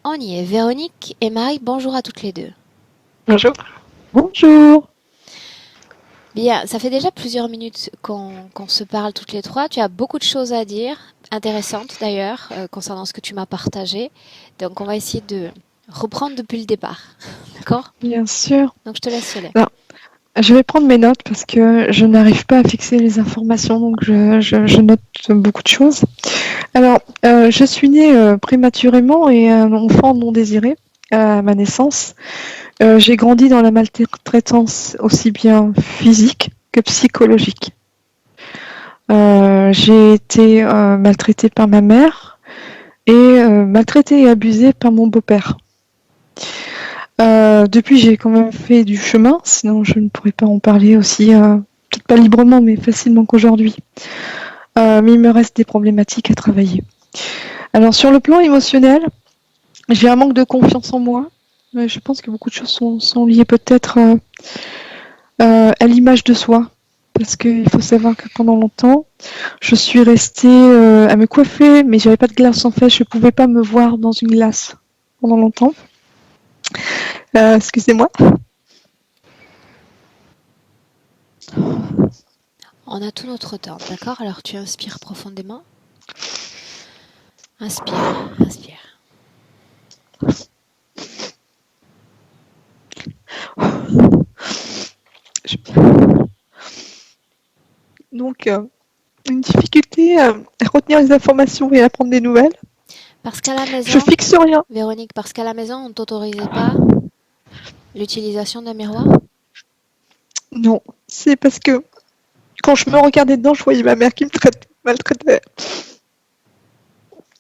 On y est. Véronique et Marie, bonjour à toutes les deux. Bonjour. Bonjour. Bien, ça fait déjà plusieurs minutes qu'on se parle toutes les trois. Tu as beaucoup de choses à dire, intéressantes d'ailleurs, concernant ce que tu m'as partagé. Donc on va essayer de reprendre depuis le départ. D'accord? Bien sûr. Donc je te laisse y aller. Alors, je vais prendre mes notes parce que je n'arrive pas à fixer les informations, donc je note beaucoup de choses. Alors, je suis née prématurément et un enfant non désiré à ma naissance. J'ai grandi dans la maltraitance aussi bien physique que psychologique. J'ai été maltraitée par ma mère et maltraitée et abusée par mon beau-père. Depuis, j'ai quand même fait du chemin, sinon je ne pourrais pas en parler aussi, peut-être pas librement, mais facilement qu'aujourd'hui. Mais il me reste des problématiques à travailler. Alors, sur le plan émotionnel, j'ai un manque de confiance en moi. Je pense que beaucoup de choses sont liées peut-être à l'image de soi. Parce qu'il faut savoir que pendant longtemps, je suis restée à me coiffer, mais j'avais pas de glace en fait. Je pouvais pas me voir dans une glace pendant longtemps. Excusez-moi. On a tout notre temps, d'accord? Alors tu inspires profondément. Inspire, inspire. Donc, une difficulté à retenir les informations et à prendre des nouvelles. Parce qu'à la Je maison, fixe rien. Véronique, parce qu'à la maison, on ne t'autorisait pas l'utilisation d'un miroir? Non, c'est parce que quand je me regardais dedans, je voyais ma mère qui me maltraitait.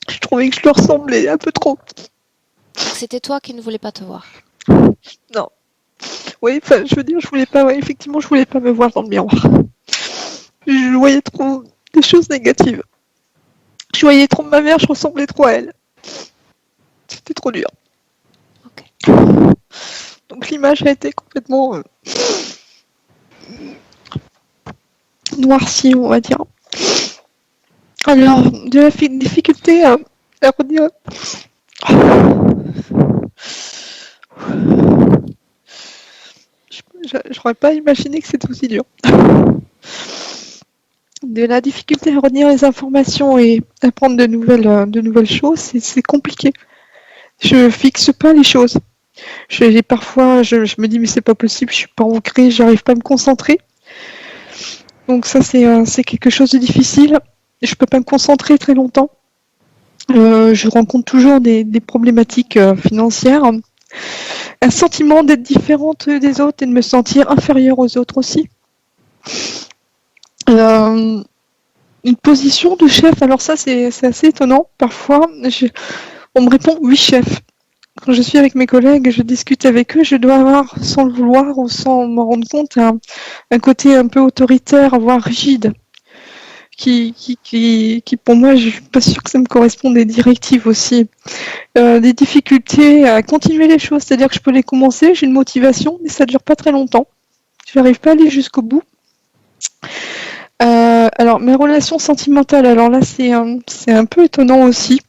Je trouvais que je lui ressemblais un peu trop. Donc c'était toi qui ne voulais pas te voir. Non. Oui, enfin, je veux dire, je voulais pas, ouais, effectivement, je voulais pas me voir dans le miroir. Je voyais trop des choses négatives. Je voyais trop ma mère, je ressemblais trop à elle. C'était trop dur. Ok. Donc l'image a été complètement noircie, on va dire. Alors, de la difficulté à redire. J'aurais pas imaginé que c'était aussi dur. De la difficulté à retenir les informations et apprendre de nouvelles choses, c'est compliqué. Je fixe pas les choses. Parfois, je me dis, mais c'est pas possible, je suis pas ancrée, j'arrive pas à me concentrer. Donc ça, c'est quelque chose de difficile. Je peux pas me concentrer très longtemps. Je rencontre toujours des problématiques financières. Un sentiment d'être différente des autres et de me sentir inférieure aux autres aussi. Euh, une position de chef, alors ça, c'est assez étonnant. Parfois, on me répond oui, chef. Quand je suis avec mes collègues, je discute avec eux, je dois avoir, sans le vouloir ou sans m'en rendre compte, un côté un peu autoritaire, voire rigide, qui pour moi, je suis pas sûre que ça me corresponde des directives aussi. Des difficultés à continuer les choses, c'est-à-dire que je peux les commencer, j'ai une motivation, mais ça dure pas très longtemps. Je n'arrive pas à aller jusqu'au bout. Alors, mes relations sentimentales, alors là, c'est un peu étonnant aussi.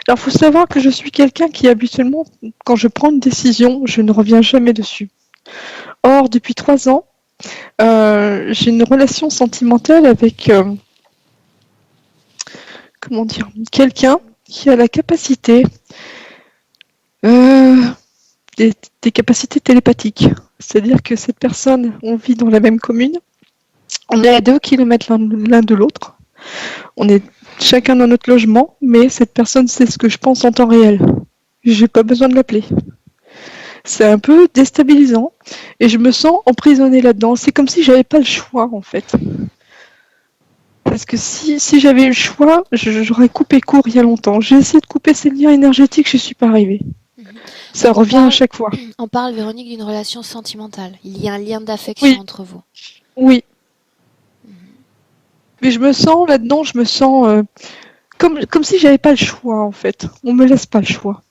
Alors, il faut savoir que je suis quelqu'un qui, habituellement, quand je prends une décision, je ne reviens jamais dessus. Or, depuis 3 ans, j'ai une relation sentimentale avec, comment dire, quelqu'un qui a la capacité, euh, des, des capacités télépathiques. C'est-à-dire que cette personne, on vit dans la même commune, on est à 2 kilomètres l'un de l'autre, on est chacun dans notre logement, mais cette personne sait ce que je pense en temps réel. J'ai pas besoin de l'appeler. C'est un peu déstabilisant et je me sens emprisonnée là-dedans. C'est comme si j'avais pas le choix en fait. Parce que si j'avais eu le choix, j'aurais coupé court il y a longtemps. J'ai essayé de couper ces liens énergétiques, je suis pas arrivée. Mhm. Ça Donc revient à chaque fois. on parle, Véronique, d'une relation sentimentale. Il y a un lien d'affection Oui, entre vous. oui. Mhm. Mais je me sens là-dedans, je me sens comme si j'avais pas le choix en fait. On me laisse pas le choix.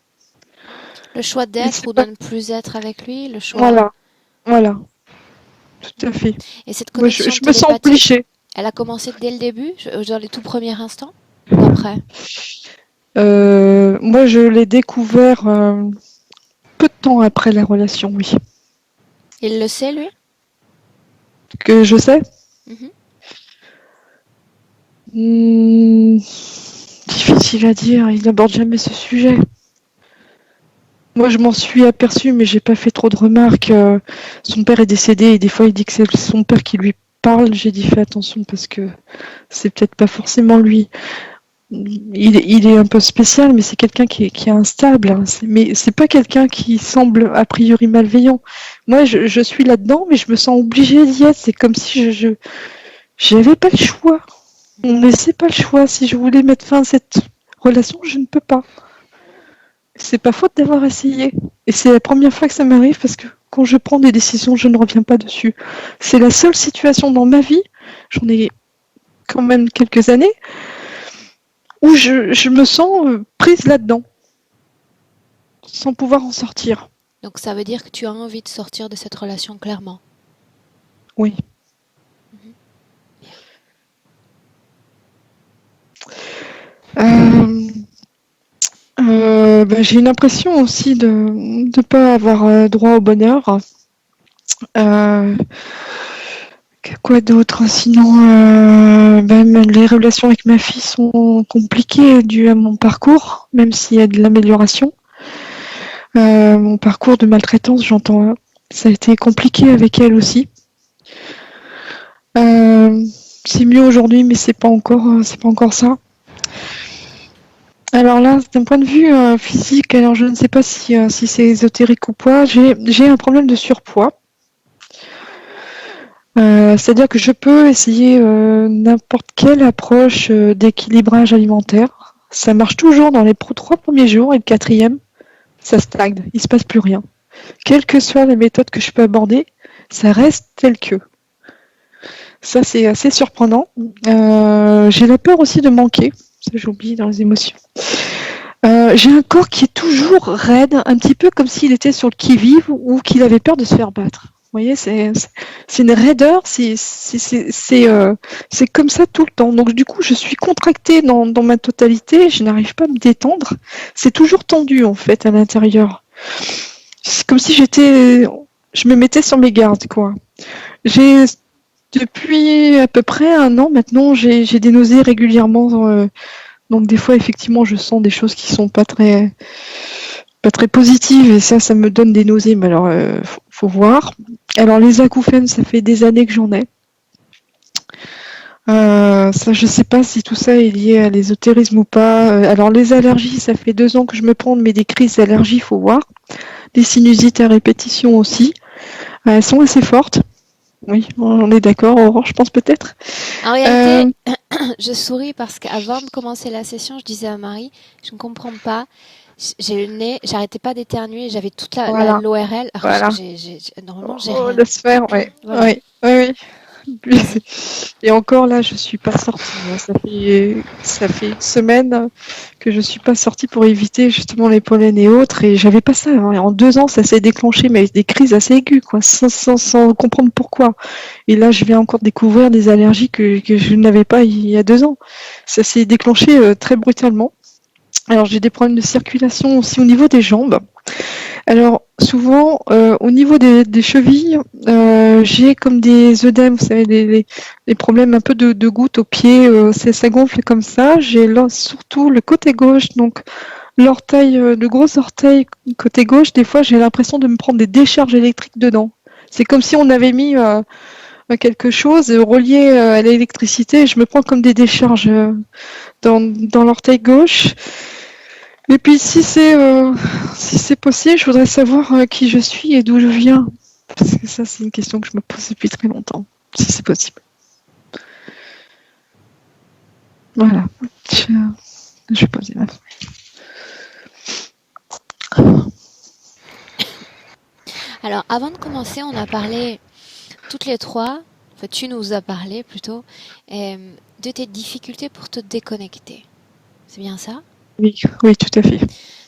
Le choix Mais d'être c'est ou de pas. ne plus être avec lui, le choix. Voilà, voilà, tout à fait. Et cette Moi, connexion je me sens télépathique, obligée. elle a commencé dès le début, dans les tout premiers instants, ou après? Moi, je l'ai découvert peu de temps après la relation, oui. Il le sait, lui? Que je sais. Mhm. Hmm, difficile à dire, il n'aborde jamais ce sujet. Moi, je m'en suis aperçue, mais j'ai pas fait trop de remarques. Son père est décédé et des fois, il dit que c'est son père qui lui parle. J'ai dit fais attention parce que c'est peut-être pas forcément lui. Il est un peu spécial, mais c'est quelqu'un qui est instable. Hein. Mais c'est pas quelqu'un qui semble a priori malveillant. Moi, je suis là-dedans, mais je me sens obligée d'y être. C'est comme si j'avais pas le choix. On ne laissait pas le choix. Si je voulais mettre fin à cette relation, je ne peux pas. C'est pas faute d'avoir essayé. Et c'est la première fois que ça m'arrive parce que quand je prends des décisions, je ne reviens pas dessus. C'est la seule situation dans ma vie, j'en ai quand même quelques années, où je me sens prise là-dedans, sans pouvoir en sortir. Donc ça veut dire que tu as envie de sortir de cette relation clairement. Oui. Mhm. Bien. Euh, j'ai une impression aussi de ne pas avoir droit au bonheur. Euh, Quoi d'autre? Sinon, les relations avec ma fille sont compliquées dues à mon parcours, même s'il y a de l'amélioration. Mon parcours de maltraitance, j'entends, hein. Ça a été compliqué avec elle aussi. Euh, c'est mieux aujourd'hui, mais c'est pas encore ça. Alors là, d'un point de vue physique, alors je ne sais pas si c'est ésotérique ou pas, j'ai un problème de surpoids. C'est-à-dire que je peux essayer n'importe quelle approche d'équilibrage alimentaire. Ça marche toujours dans les 3 premiers jours et le quatrième, ça stagne, il se passe plus rien. Quelle que soit la méthode que je peux aborder, ça reste tel que. Ça, c'est assez surprenant. J'ai la peur aussi de manquer. Ça, j'ai oublié dans les émotions. J'ai un corps qui est toujours raide, un petit peu comme s'il était sur le qui-vive ou qu'il avait peur de se faire battre. Vous voyez, c'est une raideur, c'est comme ça tout le temps. Donc du coup, je suis contractée dans ma totalité, je n'arrive pas à me détendre. C'est toujours tendu en fait à l'intérieur. C'est comme si je me mettais sur mes gardes, quoi. J'ai Depuis à peu près un an maintenant, j'ai des nausées régulièrement. Donc des fois, effectivement, je sens des choses qui sont pas très positives et ça me donne des nausées. Mais alors, faut voir. Alors les acouphènes, ça fait des années que j'en ai. Ça, je sais pas si tout ça est lié à l'ésotérisme ou pas. Alors les allergies, ça fait 2 ans que je me prends, mais des crises d'allergie, faut voir. Des sinusites à répétition aussi. Elles sont assez fortes. Oui, on est d'accord, Aurore, je pense peut-être. En réalité, Euh, je souris parce qu'avant de commencer la session, je disais à Marie, je ne comprends pas. J'ai le nez, j'arrêtais pas d'éternuer, j'avais toute voilà, l'ORL, alors que voilà. normalement j'ai Oh, rien. la sphère, ouais, Voilà. ouais, oui, oui. Et encore là, je suis pas sortie. Hein. Ça fait une semaine que je suis pas sortie pour éviter justement les pollens et autres. Et j'avais pas ça. Hein. Et en 2 ans, ça s'est déclenché, mais avec des crises assez aiguës, quoi, sans comprendre pourquoi. Et là, je viens encore découvrir des allergies que je n'avais pas il y a 2 ans. Ça s'est déclenché très brutalement. Alors, j'ai des problèmes de circulation aussi au niveau des jambes. Alors, souvent, au niveau des chevilles, j'ai comme des œdèmes, vous savez, des problèmes un peu de gouttes aux pieds, ça gonfle comme ça. J'ai là, surtout le côté gauche, donc l'orteil, le gros orteil côté gauche, des fois, j'ai l'impression de me prendre des décharges électriques dedans. C'est comme si on avait mis quelque chose relié à l'électricité, et je me prends comme des décharges dans l'orteil gauche. Et puis si c'est possible, je voudrais savoir qui je suis et d'où je viens. Parce que ça, c'est une question que je me pose depuis très longtemps, si c'est possible. Voilà. Je vais poser ma Alors, avant de commencer, on a parlé toutes les trois, enfin tu nous as parlé plutôt, de tes difficultés pour te déconnecter. C'est bien ça? oui, oui, tout à fait.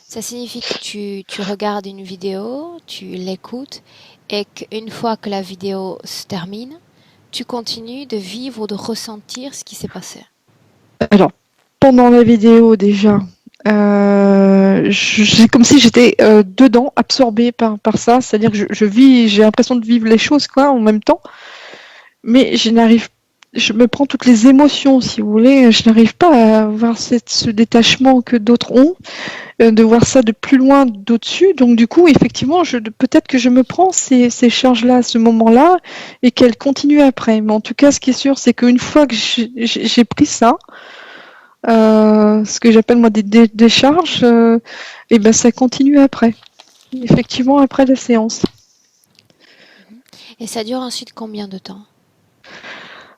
Ça signifie que tu regardes une vidéo, tu l'écoutes, et qu'une fois que la vidéo se termine, tu continues de vivre ou de ressentir ce qui s'est passé. Alors, pendant la vidéo déjà, J'ai comme si j'étais dedans, absorbée par ça. C'est-à-dire que je vis, j'ai l'impression de vivre les choses quoi en même temps, mais je me prends toutes les émotions, si vous voulez. Je n'arrive pas à avoir ce détachement que d'autres ont, de voir ça de plus loin, d'au-dessus. Donc du coup, effectivement, peut-être que je me prends ces charges-là à ce moment-là et qu'elles continuent après. Mais en tout cas, ce qui est sûr, c'est qu'une fois que j'ai pris ça, ce que j'appelle moi des décharges, et ben ça continue après. Effectivement, après la séance. Et ça dure ensuite combien de temps?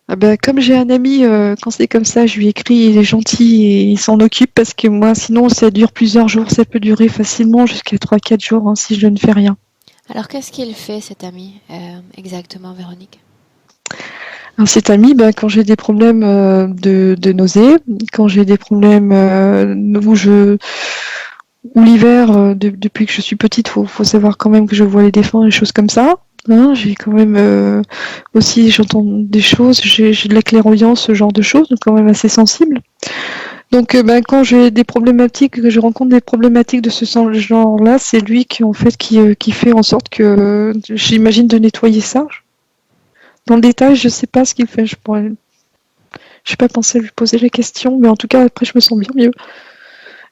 Ah ben, comme j'ai un ami, quand c'est comme ça, je lui écris, il est gentil et il s'en occupe parce que moi, sinon, ça dure plusieurs jours. Ça peut durer facilement jusqu'à 3, 4 jours hein, si je ne fais rien. Alors, qu'est-ce qu'il fait, cet ami, exactement, Véronique? Alors, cet ami, ben, quand j'ai des problèmes de nausées, quand j'ai des problèmes où l'hiver, depuis que je suis petite, faut savoir quand même que je vois les défunts, des choses comme ça. Hein, j'ai quand même aussi, j'entends des choses, j'ai de la clairvoyance, ce genre de choses, donc quand même assez sensible. Donc, ben, quand j'ai des problématiques, que je rencontre des problématiques de ce genre-là, c'est lui qui, en fait, qui fait en sorte que, j'imagine, de nettoyer ça. Dans le détail, je sais pas ce qu'il fait. Je n'ai pas pensé à lui poser la question, mais en tout cas, après, je me sens bien mieux.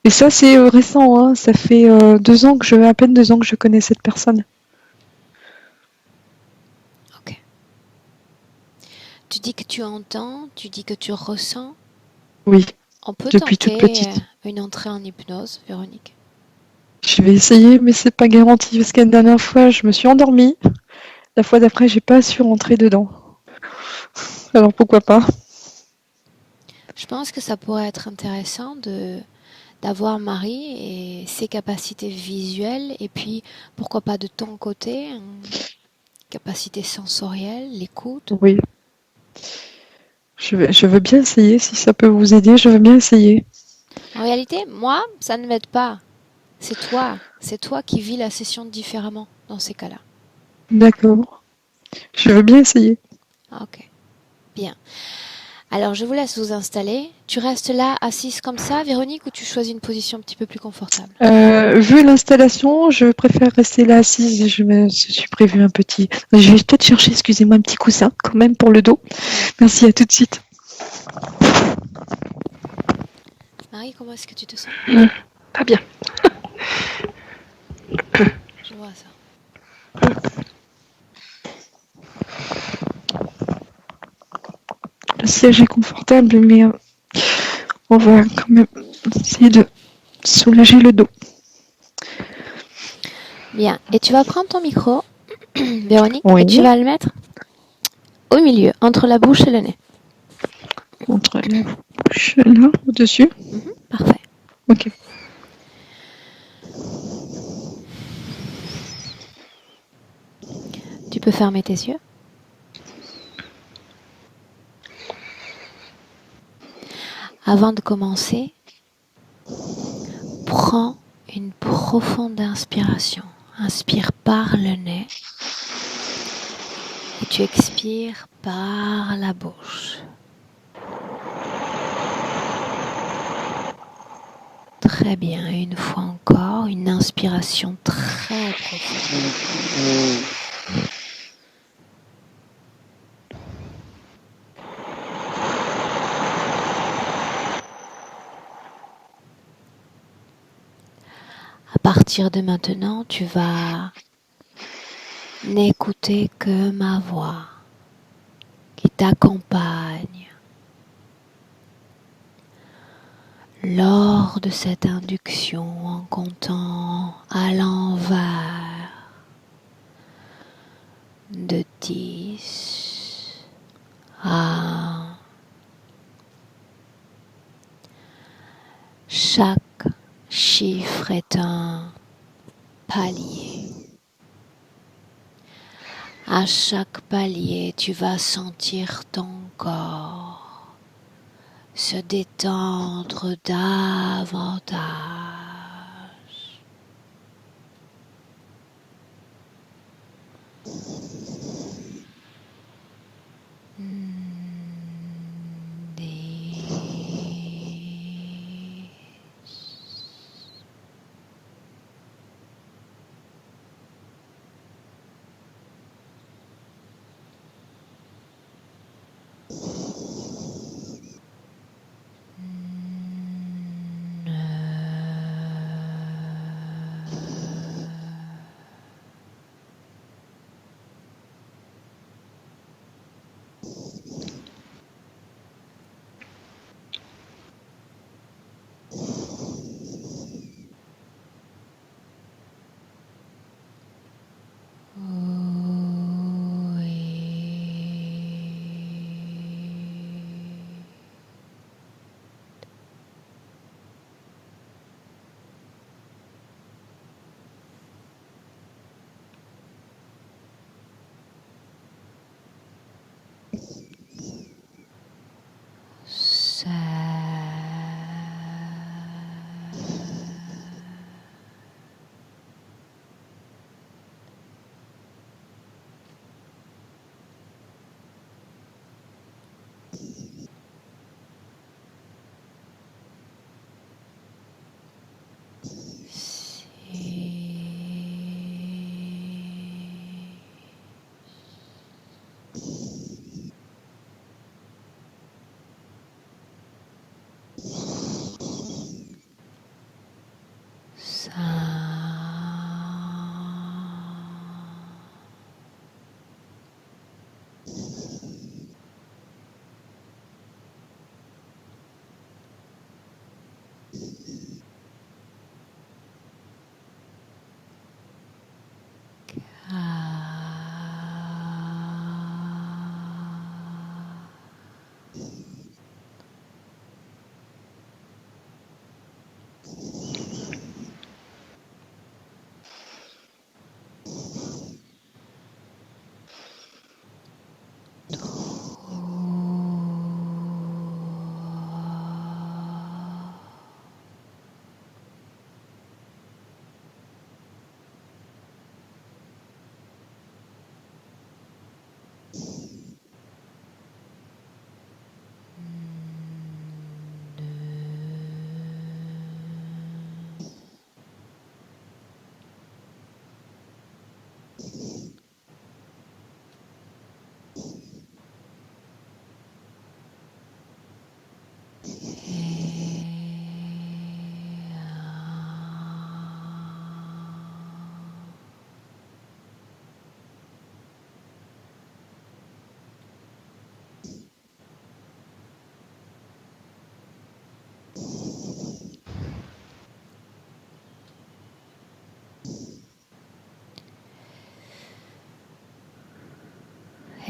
Et ça, c'est récent, hein. Ça fait à peine 2 ans que je connais cette personne. Ok. Tu dis que tu entends, tu dis que tu ressens. Oui, On peut depuis toute tenter petite. une entrée en hypnose, Véronique. Je vais essayer, mais c'est pas garanti parce que la dernière fois, je me suis endormie. La fois d'après, j'ai pas su rentrer dedans. Alors pourquoi pas? Je pense que ça pourrait être intéressant d'avoir Marie et ses capacités visuelles, et puis pourquoi pas de ton côté, une capacité sensorielle, l'écoute. Oui, je veux bien essayer. Si ça peut vous aider, je veux bien essayer. En réalité, moi, ça ne m'aide pas. C'est toi qui vis la session différemment dans ces cas-là. D'accord. Je veux bien essayer. Ah, ok, bien. Alors, je vous laisse vous installer. Tu restes là, assise comme ça, Véronique, ou tu choisis une position un petit peu plus confortable? Vu l'installation, je préfère rester là assise. Je suis prévu un petit. Je vais peut-être chercher, excusez-moi, un petit coussin quand même pour le dos. Oui. Merci, à tout de suite. Marie, comment est-ce que tu te sens? Pas bien. Je vois ça. Le siège est confortable, mais on va quand même essayer de soulager le dos. Bien. Et tu vas prendre ton micro, Véronique, et tu Oui. vas le mettre au milieu, entre la bouche et le nez. Entre la bouche là, au-dessus. Parfait. Ok. Tu peux fermer tes yeux. Avant de commencer, prends une profonde inspiration. Inspire par le nez et tu expires par la bouche. Très bien. Et une fois encore, une inspiration très profonde. À partir de maintenant, tu vas n'écouter que ma voix qui t'accompagne lors de cette induction en comptant à l'envers de 10 à 1. Chaque chiffre est un palier. À chaque palier, tu vas sentir ton corps se détendre davantage.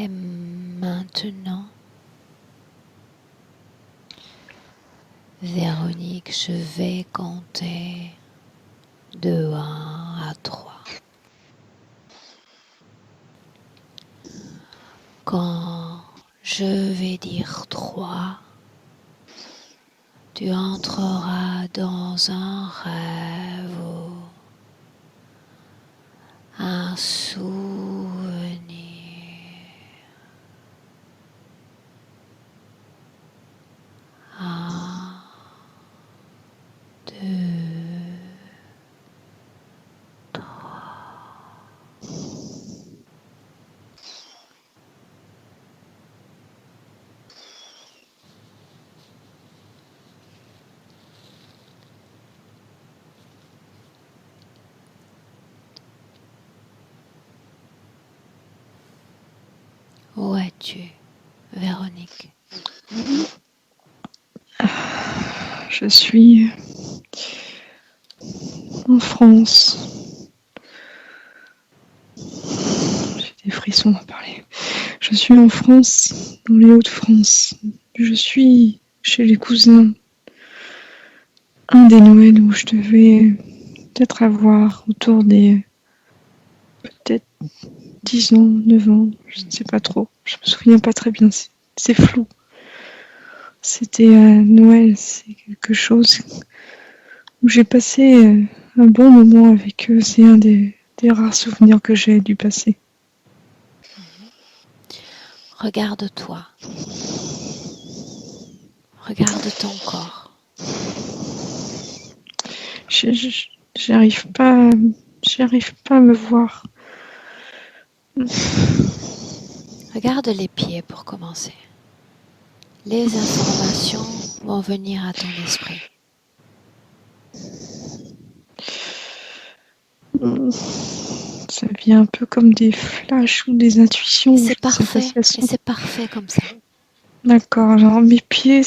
Et maintenant, Véronique, je vais compter de 1 à 3. Quand je vais dire 3, tu entreras dans un rêve ou un souvenir. 1, 2, 3. Où es-tu, Véronique? Je suis en France. J'ai des frissons à parler. Je suis en France, dans les Hauts-de-France. Je suis chez les cousins. Un des Noëls où je devais peut-être avoir autour des peut-être 10 ans, 9 ans, je ne sais pas trop. Je me souviens pas très bien, c'est flou. C'était Noël, c'est quelque chose où j'ai passé un bon moment avec eux. C'est un des rares souvenirs que j'ai du passé. Regarde-toi. Regarde ton corps. J'arrive pas à me voir. Regarde les pieds pour commencer. Les informations vont venir à ton esprit. Ça vient un peu comme des flashs ou des intuitions. Et c'est parfait. Et c'est parfait comme ça. D'accord. Alors mes pieds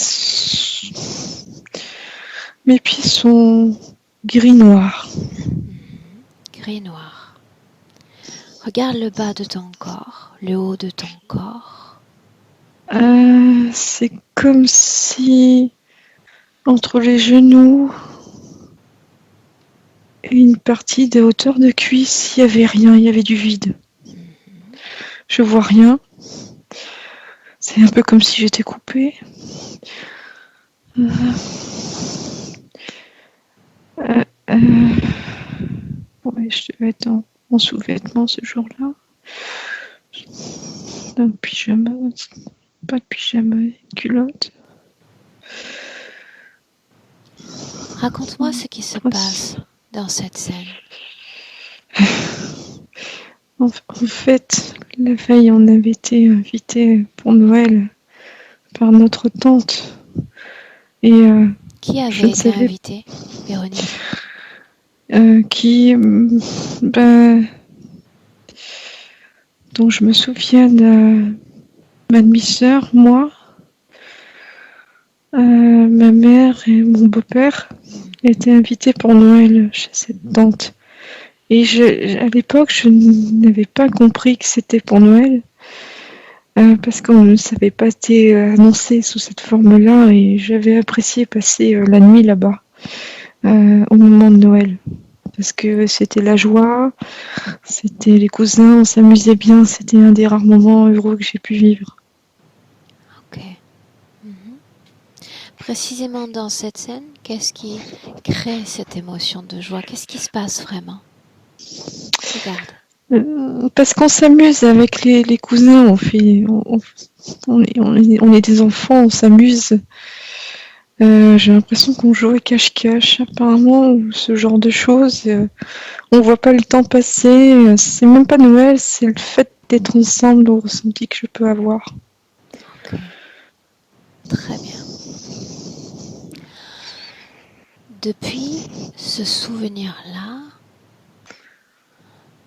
sont gris-noirs. Gris-noir. Regarde le bas de ton corps, le haut de ton corps. C'est comme si entre les genoux et une partie des hauteurs de cuisse, il n'y avait rien, il y avait du vide. Je vois rien. C'est un peu comme si j'étais coupée. Ouais, je devais être en sous-vêtements ce jour-là. Un pyjama, pas de pyjama, une culotte. Raconte-moi ce qui se passe dans cette scène. En fait, la veille, on avait été invités pour Noël par notre tante. Et qui avait été invité, Véronique? Donc je me souviens de ma demi-sœur, moi, ma mère et mon beau-père étaient invités pour Noël chez cette tante. Et à l'époque, je n'avais pas compris que c'était pour Noël, parce qu'on ne savait pas été annoncé sous cette forme-là, et j'avais apprécié passer la nuit là-bas, au moment de Noël. Parce que c'était la joie, c'était les cousins, on s'amusait bien, c'était un des rares moments heureux que j'ai pu vivre. Ok. Précisément dans cette scène, qu'est-ce qui crée cette émotion de joie? Qu'est-ce qui se passe vraiment? Regarde. Parce qu'on s'amuse avec les cousins, on est des enfants, on s'amuse. J'ai l'impression qu'on joue à cache-cache apparemment, ou ce genre de choses. On voit pas le temps passer. C'est même pas Noël, c'est le fait d'être ensemble, le ressenti que je peux avoir. Ok. Très bien. Depuis ce souvenir-là,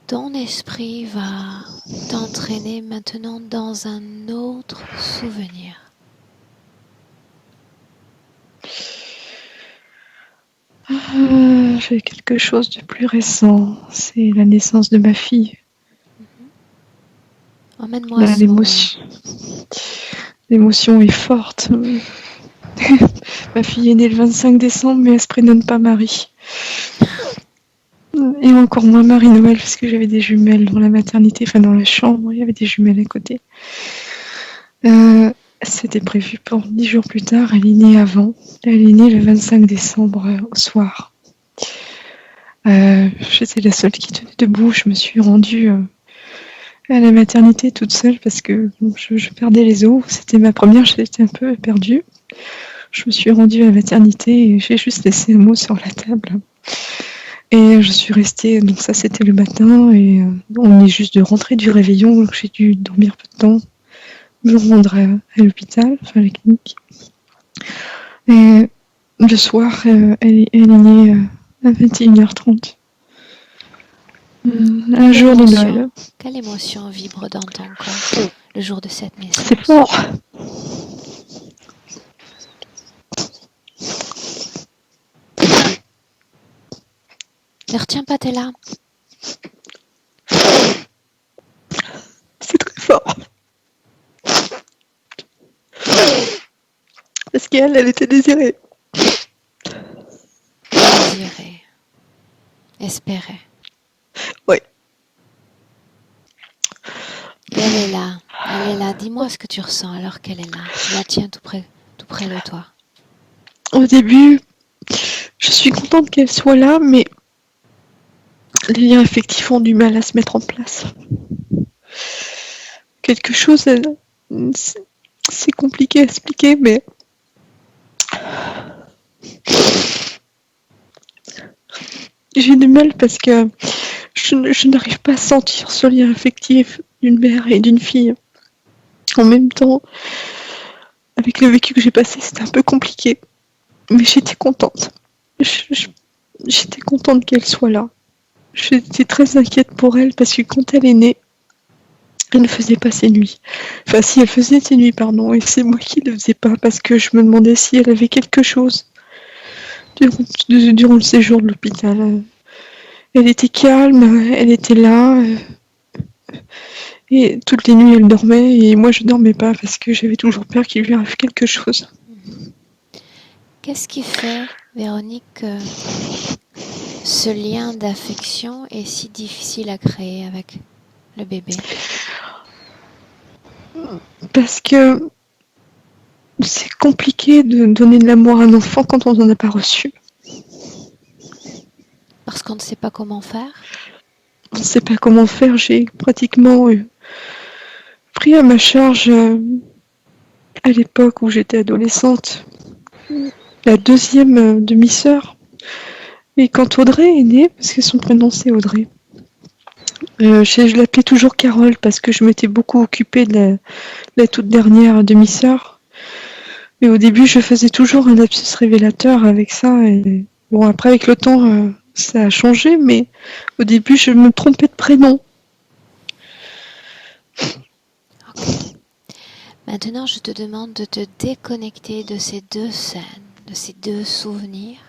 ton esprit va t'entraîner maintenant dans un autre souvenir. J'ai quelque chose de plus récent, c'est la naissance de ma fille. Emmène-moi à ce moment-là. L'émotion est forte. Ma fille est née le 25 décembre, mais elle se prénomme pas Marie. Et encore moins Marie-Noël, parce que j'avais des jumelles dans la maternité, enfin dans la chambre, il y avait des jumelles à côté. C'était prévu pour 10 jours plus tard, elle est née avant. Elle est née le 25 décembre au soir. J'étais la seule qui tenait debout, je me suis rendue à la maternité toute seule parce que je perdais les os. C'était ma première, j'étais un peu perdue. Je me suis rendue à la maternité et j'ai juste laissé un mot sur la table. Et je suis restée, donc ça c'était le matin, et on est juste de rentrer du réveillon, donc j'ai dû dormir peu de temps, me rendre à l'hôpital, enfin à la clinique. Et le soir, elle est née à 21h30. Un jour de Noël. Quelle émotion vibre dans ton corps le jour de cette naissance? C'est fort. Ne retiens pas tes larmes. C'est très fort. Parce qu'elle était désirée. Désirée. Espérée. Oui. Et elle est là. Elle est là. Dis-moi ce que tu ressens alors qu'elle est là. Tu la tiens tout près de toi. Au début, je suis contente qu'elle soit là, mais les liens affectifs ont du mal à se mettre en place. Quelque chose, c'est compliqué à expliquer, mais j'ai du mal parce que je n'arrive pas à sentir ce lien affectif d'une mère et d'une fille. En même temps, avec le vécu que j'ai passé, c'était un peu compliqué. Mais j'étais contente. J'étais contente qu'elle soit là. J'étais très inquiète pour elle parce que quand elle est née, elle ne faisait pas ses nuits. Enfin, si, elle faisait ses nuits, pardon, et c'est moi qui ne le faisais pas parce que je me demandais si elle avait quelque chose durant le séjour de l'hôpital. Elle était calme, elle était là, et toutes les nuits elle dormait, et moi je dormais pas parce que j'avais toujours peur qu'il lui arrive quelque chose. Qu'est-ce qui fait, Véronique, que ce lien d'affection est si difficile à créer avec le bébé? Parce que c'est compliqué de donner de l'amour à un enfant quand on n'en a pas reçu. Parce qu'on ne sait pas comment faire? On ne sait pas comment faire. J'ai pratiquement pris à ma charge à l'époque où j'étais adolescente la deuxième demi-sœur. Et quand Audrey est née, parce que son prénom c'est Audrey, je l'appelais toujours Carole parce que je m'étais beaucoup occupée de la toute dernière demi-sœur. Mais au début, je faisais toujours un lapsus révélateur avec ça. Et bon, après, avec le temps, ça a changé, mais au début, je me trompais de prénom. Ok. Maintenant, je te demande de te déconnecter de ces deux scènes, de ces deux souvenirs,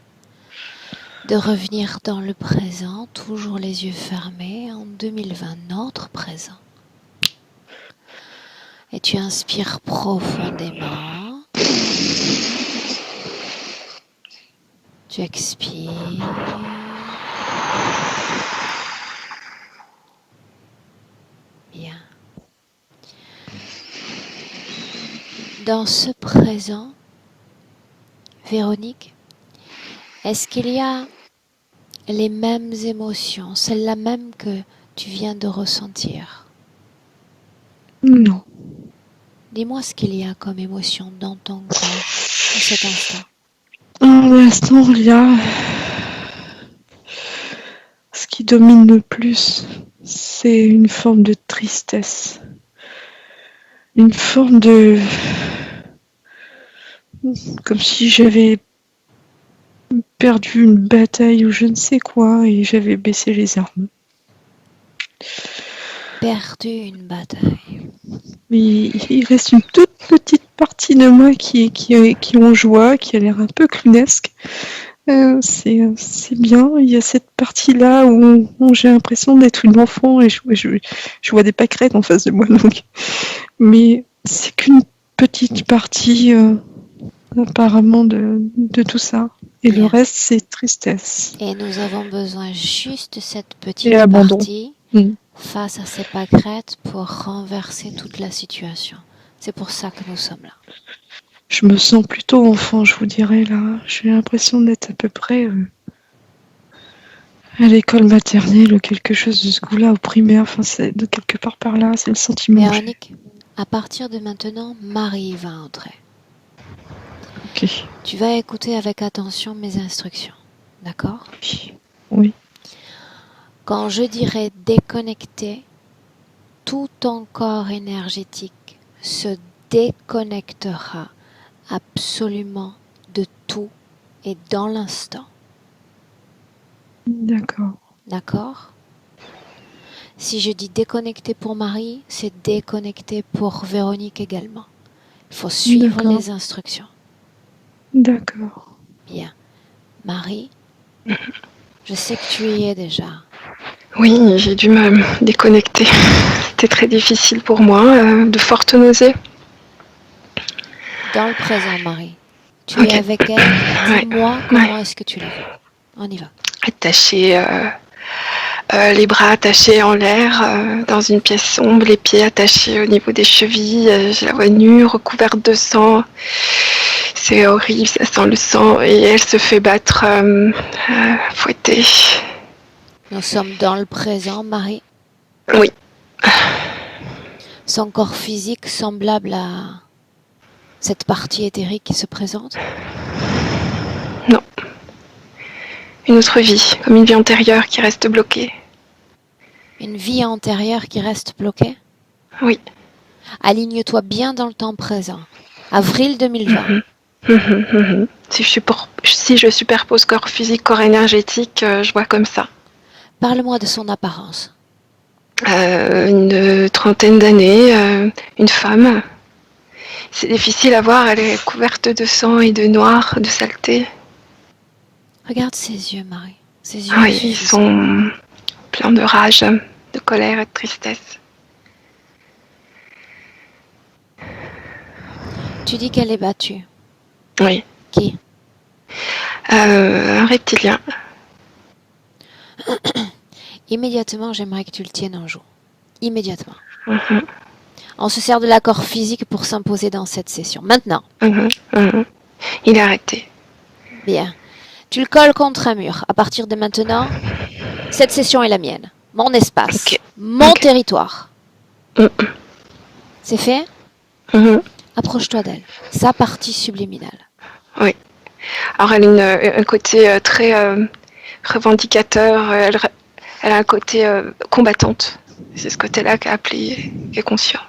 de revenir dans le présent, toujours les yeux fermés, en 2020, notre présent. Et tu inspires profondément. Tu expires. Bien. Dans ce présent, Véronique, est-ce qu'il y a les mêmes émotions, celles-là même que tu viens de ressentir? Non. Dis-moi ce qu'il y a comme émotion dans ton corps à cet instant. À l'instant, il y a ce qui domine le plus, c'est une forme de tristesse. Une forme de... comme si j'avais perdu une bataille ou je ne sais quoi et j'avais baissé les armes. Perdu une bataille. Mais il reste une toute petite partie de moi qui est en joie, qui a l'air un peu clownesque, C'est bien. Il y a cette partie-là où j'ai l'impression d'être une enfant et je vois des pâquerettes en face de moi. Donc. Mais c'est qu'une petite partie apparemment de tout ça. Et le Bien. reste, c'est tristesse Et nous avons besoin juste de cette et petite abandon. partie Mm. face à ces pâquerettes pour renverser toute la situation. C'est pour ça que nous sommes là. Je me sens plutôt enfant, je vous dirais là. J'ai l'impression d'être à peu près à l'école maternelle ou quelque chose de ce goût-là, au primaire. Enfin, c'est de quelque part par là, c'est le sentiment que j'ai. Véronique, à partir de maintenant, Marie va entrer. Ok. Tu vas écouter avec attention mes instructions. D'accord? Oui. Quand je dirai déconnecter, tout ton corps énergétique se déconnectera absolument de tout et dans l'instant. D'accord. D'accord? Si je dis déconnecter pour Marie, c'est déconnecter pour Véronique également. Il faut suivre D'accord. les instructions. D'accord. Bien. Marie, je sais que tu y es déjà. Oui, j'ai dû me déconnecter. C'était très difficile pour moi, de fortes nausées. Dans le présent, Marie, tu es Ok. avec elle. Ouais. Dis-moi comment est-ce que tu la vis. On y va. Attachée, les bras attachés en l'air, dans une pièce sombre, les pieds attachés au niveau des chevilles. Je la vois nue, recouverte de sang. C'est horrible, ça sent le sang. Et elle se fait battre, fouetter. Nous sommes dans le présent, Marie. Oui. Son corps physique semblable à cette partie éthérique qui se présente. Non. Une autre vie, comme une vie antérieure qui reste bloquée. Une vie antérieure qui reste bloquée. Oui. Aligne-toi bien dans le temps présent. Avril 2020. Si je superpose corps physique, corps énergétique, je vois comme ça. Parle-moi de son apparence. Une trentaine d'années, une femme. C'est difficile à voir, elle est couverte de sang et de noir, de saleté. Regarde ses yeux, Marie. Ses yeux Oui, ils sont pleins de rage, de colère et de tristesse. Tu dis qu'elle est battue. Oui. Qui? Un reptilien. Immédiatement, j'aimerais que tu le tiennes en joue. Immédiatement. On se sert de l'accord physique pour s'imposer dans cette session. Maintenant. Il est arrêté. Bien. Tu le colles contre un mur. À partir de maintenant, cette session est la mienne. Mon espace. Okay. Mon territoire. C'est fait? Approche-toi d'elle. Sa partie subliminale. Oui. Alors elle a un côté très revendicateur. Elle a un côté combattante. C'est ce côté-là qui est conscient.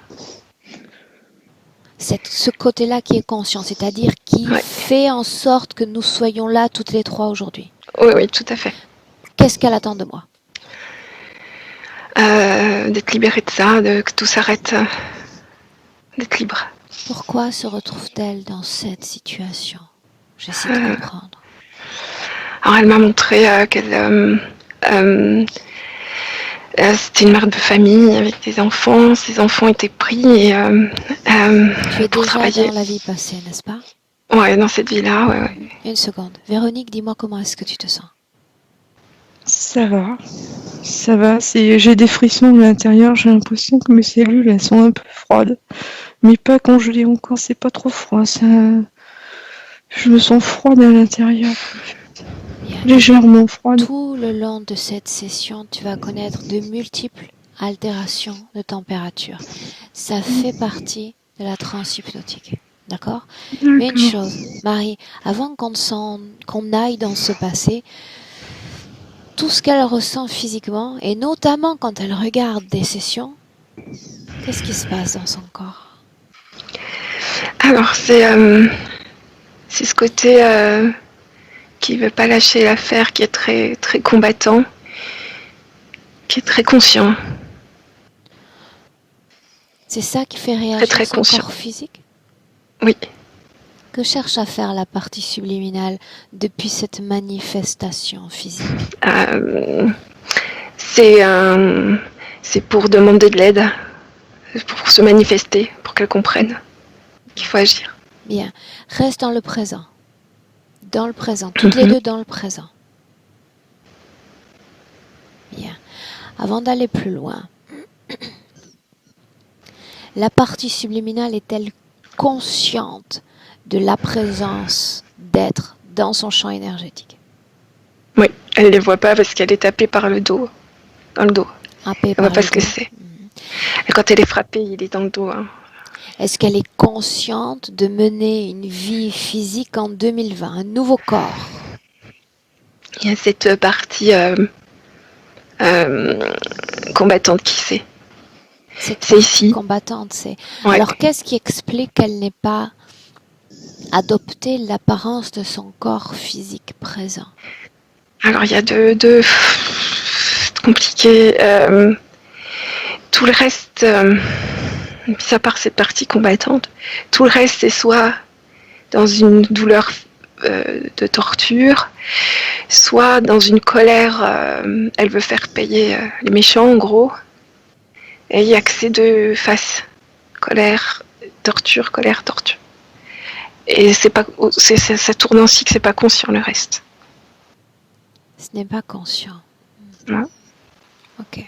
C'est ce côté-là qui est conscient, c'est-à-dire qui fait en sorte que nous soyons là toutes les trois aujourd'hui. Oui, tout à fait. Qu'est-ce qu'elle attend de moi? D'être libérée de ça, que tout s'arrête, d'être libre. Pourquoi se retrouve-t-elle dans cette situation? J'essaie de comprendre. Alors elle m'a montré qu'elle c'était une mère de famille avec des enfants. Ses enfants étaient pris et tu es pour déjà travailler. dans la vie passée, n'est-ce pas? Ouais, dans cette vie-là, ouais. Une seconde. Véronique, dis-moi comment est-ce que tu te sens? Ça va. Ça va. J'ai des frissons à l'intérieur. J'ai l'impression que mes cellules, elles sont un peu froides. Mais pas congelées encore. C'est pas trop froid. Je me sens froide à l'intérieur. Bien. Légèrement froide. Tout le long de cette session, tu vas connaître de multiples altérations de température. Ça fait partie de la transe hypnotique. D'accord? Mais une chose, Marie, avant qu'on aille dans ce passé, tout ce qu'elle ressent physiquement, et notamment quand elle regarde des sessions, qu'est-ce qui se passe dans son corps? Alors, c'est ce côté qui ne veut pas lâcher l'affaire, qui est très, très combattant, qui est très conscient. C'est ça qui fait réagir très son conscient. corps physique? Oui. Que cherche à faire la partie subliminale depuis cette manifestation physique? C'est c'est pour demander de l'aide, pour se manifester, pour qu'elle comprenne qu'il faut agir. Bien. Reste dans le présent. Dans le présent. Toutes les deux dans le présent. Bien. Avant d'aller plus loin, la partie subliminale est-elle consciente de la présence d'être dans son champ énergétique? Oui, elle ne les voit pas parce qu'elle est tapée par le dos, dans le dos. Happée Elle par voit pas le ce que dos. c'est. Et quand elle est frappée, il est dans le dos. Hein. Est-ce qu'elle est consciente de mener une vie physique en 2020, un nouveau corps? Il y a cette partie combattante qui sait. Cette C'est ici. combattante, c'est. Ouais. Alors, qu'est-ce qui explique qu'elle n'ait pas adopté l'apparence de son corps physique présent? Alors, il y a deux c'est compliqué. Tout le reste, mis à part cette partie combattante, tout le reste, c'est soit dans une douleur de torture, soit dans une colère, elle veut faire payer les méchants, en gros. Et il n'y a que ces deux faces. Colère, torture, colère, torture. Et c'est pas, ça tourne ainsi que c'est pas conscient le reste. Ce n'est pas conscient. Ouais. Ok.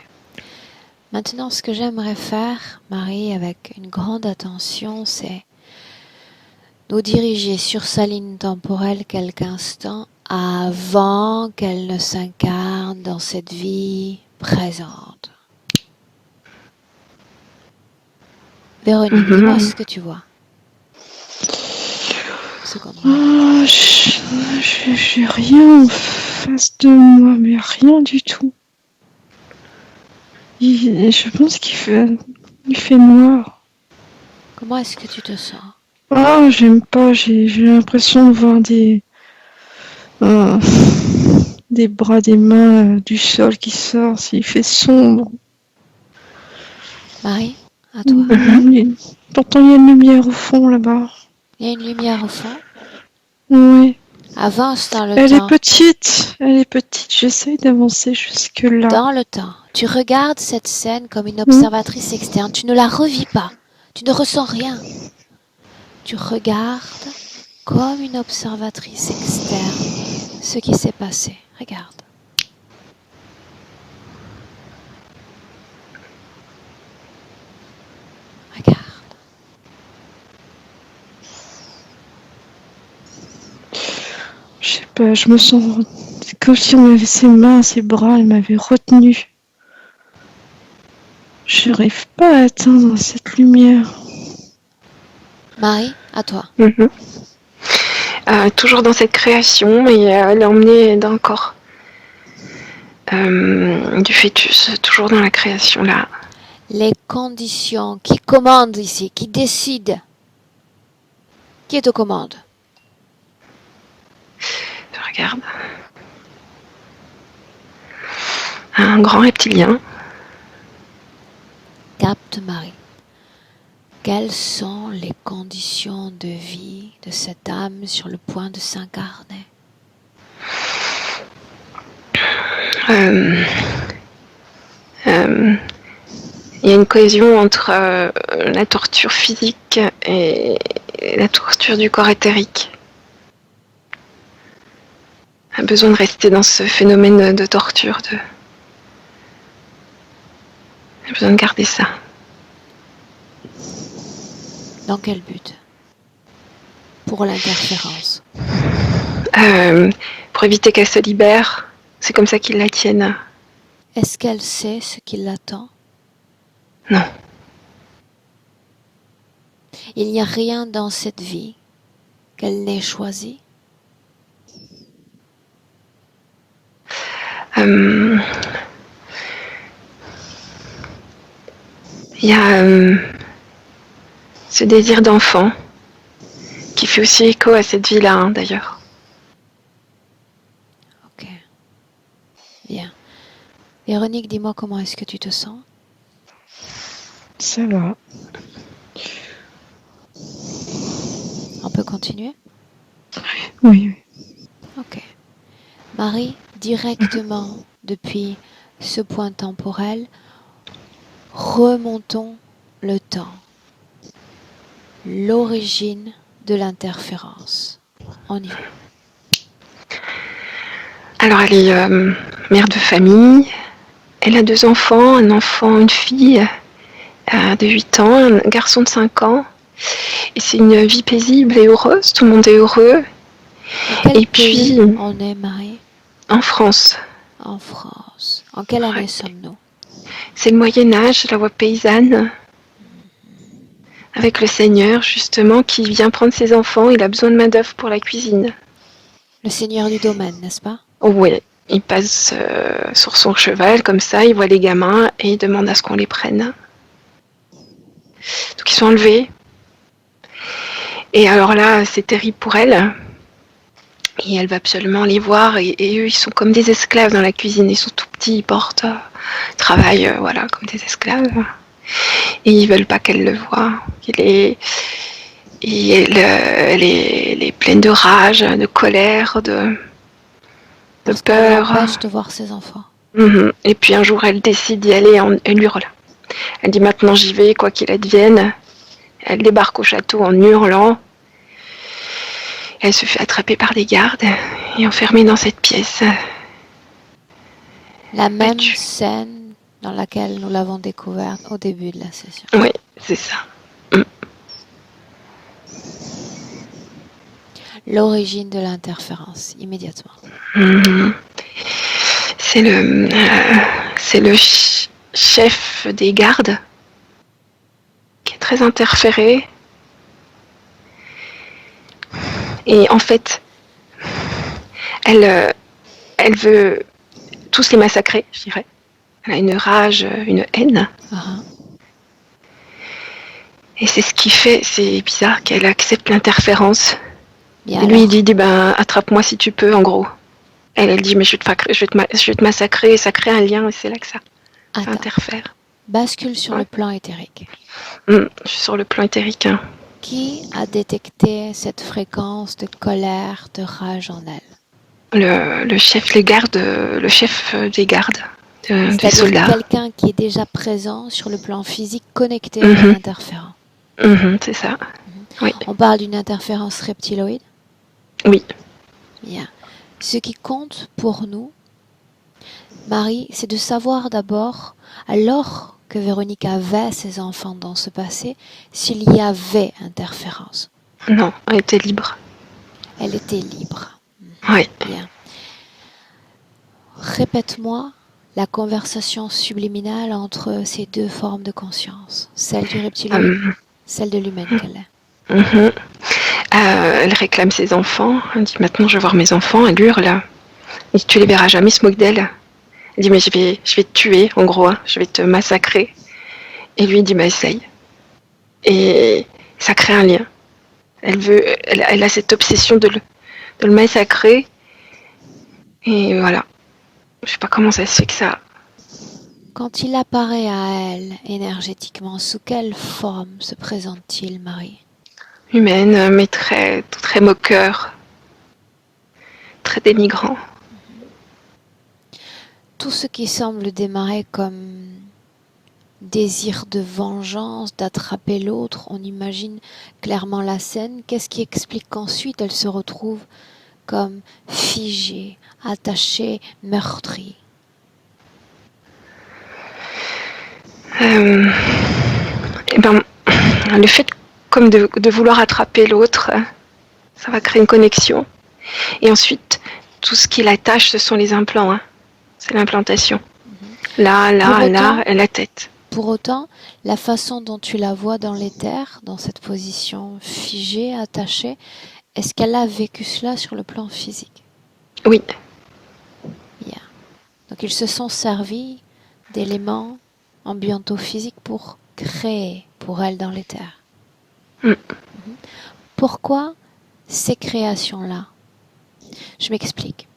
Maintenant, ce que j'aimerais faire, Marie, avec une grande attention, c'est nous diriger sur sa ligne temporelle quelques instants avant qu'elle ne s'incarne dans cette vie présente. Véronique, dis-moi ce que tu vois. Oh, j'ai rien en face de moi, mais rien du tout. Je pense qu'il fait noir. Comment est-ce que tu te sens? Ah, j'aime pas, j'ai l'impression de voir des bras, des mains, du sol qui sort, il fait sombre. Marie, à toi. Pourtant, il y a une lumière au fond, là-bas. Il y a une lumière au fond. Oui. Avance dans le Elle temps. Elle est petite, j'essaye d'avancer jusque-là. Dans le temps. Tu regardes cette scène comme une observatrice externe. Tu ne la revis pas. Tu ne ressens rien. Tu regardes comme une observatrice externe ce qui s'est passé. Regarde. Regarde. Je sais pas, je me sens comme si on avait ses mains, ses bras, elle m'avait retenue. Je n'arrive pas à atteindre cette lumière. Marie, à toi. Toujours dans cette création et elle est emmenée d'un corps du fœtus, toujours dans la création là. Les conditions qui commandent ici, qui décident. Qui est aux commandes? Je regarde. Un grand reptilien. Capte Marie. Quelles sont les conditions de vie de cette âme sur le point de s'incarner? Il y a une cohésion entre la torture physique et la torture du corps éthérique. Elle a besoin de rester dans ce phénomène de torture. Elle a besoin de garder ça. Dans quel but? Pour l'interférence. Pour éviter qu'elle se libère. C'est comme ça qu'ils la tiennent. Est-ce qu'elle sait ce qui l'attend? Non. Il n'y a rien dans cette vie qu'elle n'ait choisi. Il y a ce désir d'enfant qui fait aussi écho à cette vie-là, hein, d'ailleurs. Ok. Bien. Véronique, dis-moi comment est-ce que tu te sens? Ça va. On peut peut continuer? Oui, oui. Ok. Marie, directement depuis ce point temporel, remontons le temps. L'origine de l'interférence. On y va. Alors, elle est mère de famille. Elle a 2 enfants, un enfant, une fille de 8 ans, un garçon de 5 ans. Et c'est une vie paisible et heureuse, tout le monde est heureux. En quel Et pays puis, on est, Marie? en France, En France. En quelle année ouais, sommes-nous? c'est le Moyen-Âge, la voie paysanne, avec le Seigneur, justement, qui vient prendre ses enfants. Il a besoin de main-d'œuvre pour la cuisine. Le seigneur du domaine, n'est-ce pas? Ouais, il passe sur son cheval, comme ça, il voit les gamins et il demande à ce qu'on les prenne. Donc, ils sont enlevés. Et alors là, c'est terrible pour elle. Et elle va absolument les voir. Et eux, ils sont comme des esclaves dans la cuisine. Ils sont tout petits, ils portent, travaillent, voilà, comme des esclaves. Et ils veulent pas qu'elle le voie. Elle est pleine de rage, de colère, de Parce qu'on peur. l'empêche de voir ses enfants. Et puis un jour, elle décide d'y aller. Elle hurle. Elle dit maintenant j'y vais, quoi qu'il advienne. Elle débarque au château en hurlant. Elle se fait attraper par des gardes et enfermée dans cette pièce. La même Battue. scène dans laquelle nous l'avons découverte au début de la session. Oui, c'est ça. L'origine de l'interférence, immédiatement. C'est le chef des gardes qui est très interféré. Et en fait, elle veut tous les massacrer, je dirais. Elle a une rage, une haine. Uh-huh. Et c'est ce qui fait, c'est bizarre qu'elle accepte l'interférence. Bien Et lui, alors. il dit, ben, attrape-moi si tu peux, en gros. Elle dit, mais je vais te massacrer, ça crée un lien, et c'est là que ça Attends. interfère. Bascule sur Ouais. le plan éthérique. Je suis sur le plan éthérique. Hein. Qui a détecté cette fréquence de colère, de rage en elle? Le chef des gardes, des C'est-à-dire soldats. quelqu'un qui est déjà présent sur le plan physique, connecté à l'interférent. C'est ça. Oui. On parle d'une interférence reptiloïde? Oui. Bien. Ce qui compte pour nous, Marie, c'est de savoir d'abord, alors que Véronique avait ses enfants dans ce passé, s'il y avait interférence. Non, elle était libre. Elle était libre. Oui. Bien. Répète-moi la conversation subliminale entre ces deux formes de conscience, celle du reptiloïde, celle de l'humaine qu'elle est. Elle réclame ses enfants. Elle dit maintenant je vais voir mes enfants. Elle hurle. Et tu les verras jamais, il se moque d'elle. Elle dit mais je vais te tuer en gros. Je vais te massacrer. Et lui il dit bah essaye. Et ça crée un lien. Elle a cette obsession de le massacrer. Et voilà. Je sais pas comment ça se fait que ça. Quand il apparaît à elle énergétiquement, sous quelle forme se présente-t-il, Marie? Humaine, mais très moqueur. Très dénigrant. Tout ce qui semble démarrer comme désir de vengeance, d'attraper l'autre, on imagine clairement la scène. Qu'est-ce qui explique qu'ensuite elle se retrouve comme figée, attachée, meurtrie? Le fait comme de vouloir attraper l'autre, ça va créer une connexion. Et ensuite, tout ce qui l'attache, ce sont les implants. Hein. C'est l'implantation. Là, la tête. Pour autant, la façon dont tu la vois dans l'éther, dans cette position figée, attachée, est-ce qu'elle a vécu cela sur le plan physique? Oui. Bien. Donc ils se sont servis d'éléments ambiento-physiques pour créer pour elle dans l'éther. Pourquoi ces créations-là? Je m'explique.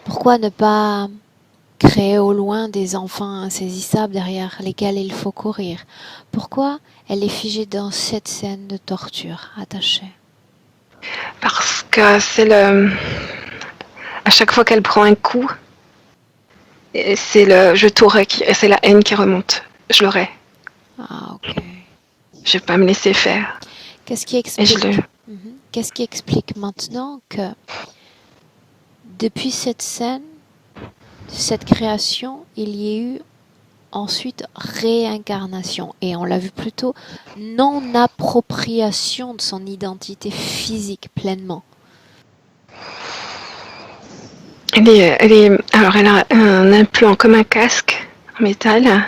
Pourquoi ne pas créer au loin des enfants insaisissables derrière lesquels il faut courir? Pourquoi elle est figée dans cette scène de torture, attachée? Parce que à chaque fois qu'elle prend un coup, c'est c'est la haine qui remonte. Je l'aurai. Ah, ok. Je vais pas me laisser faire. Qu'est-ce qui Et je explique? le. Qu'est-ce qui explique maintenant que depuis cette scène, cette création, il y a eu ensuite réincarnation et on l'a vu plus tôt, non-appropriation de son identité physique pleinement. Alors elle a un implant comme un casque en métal.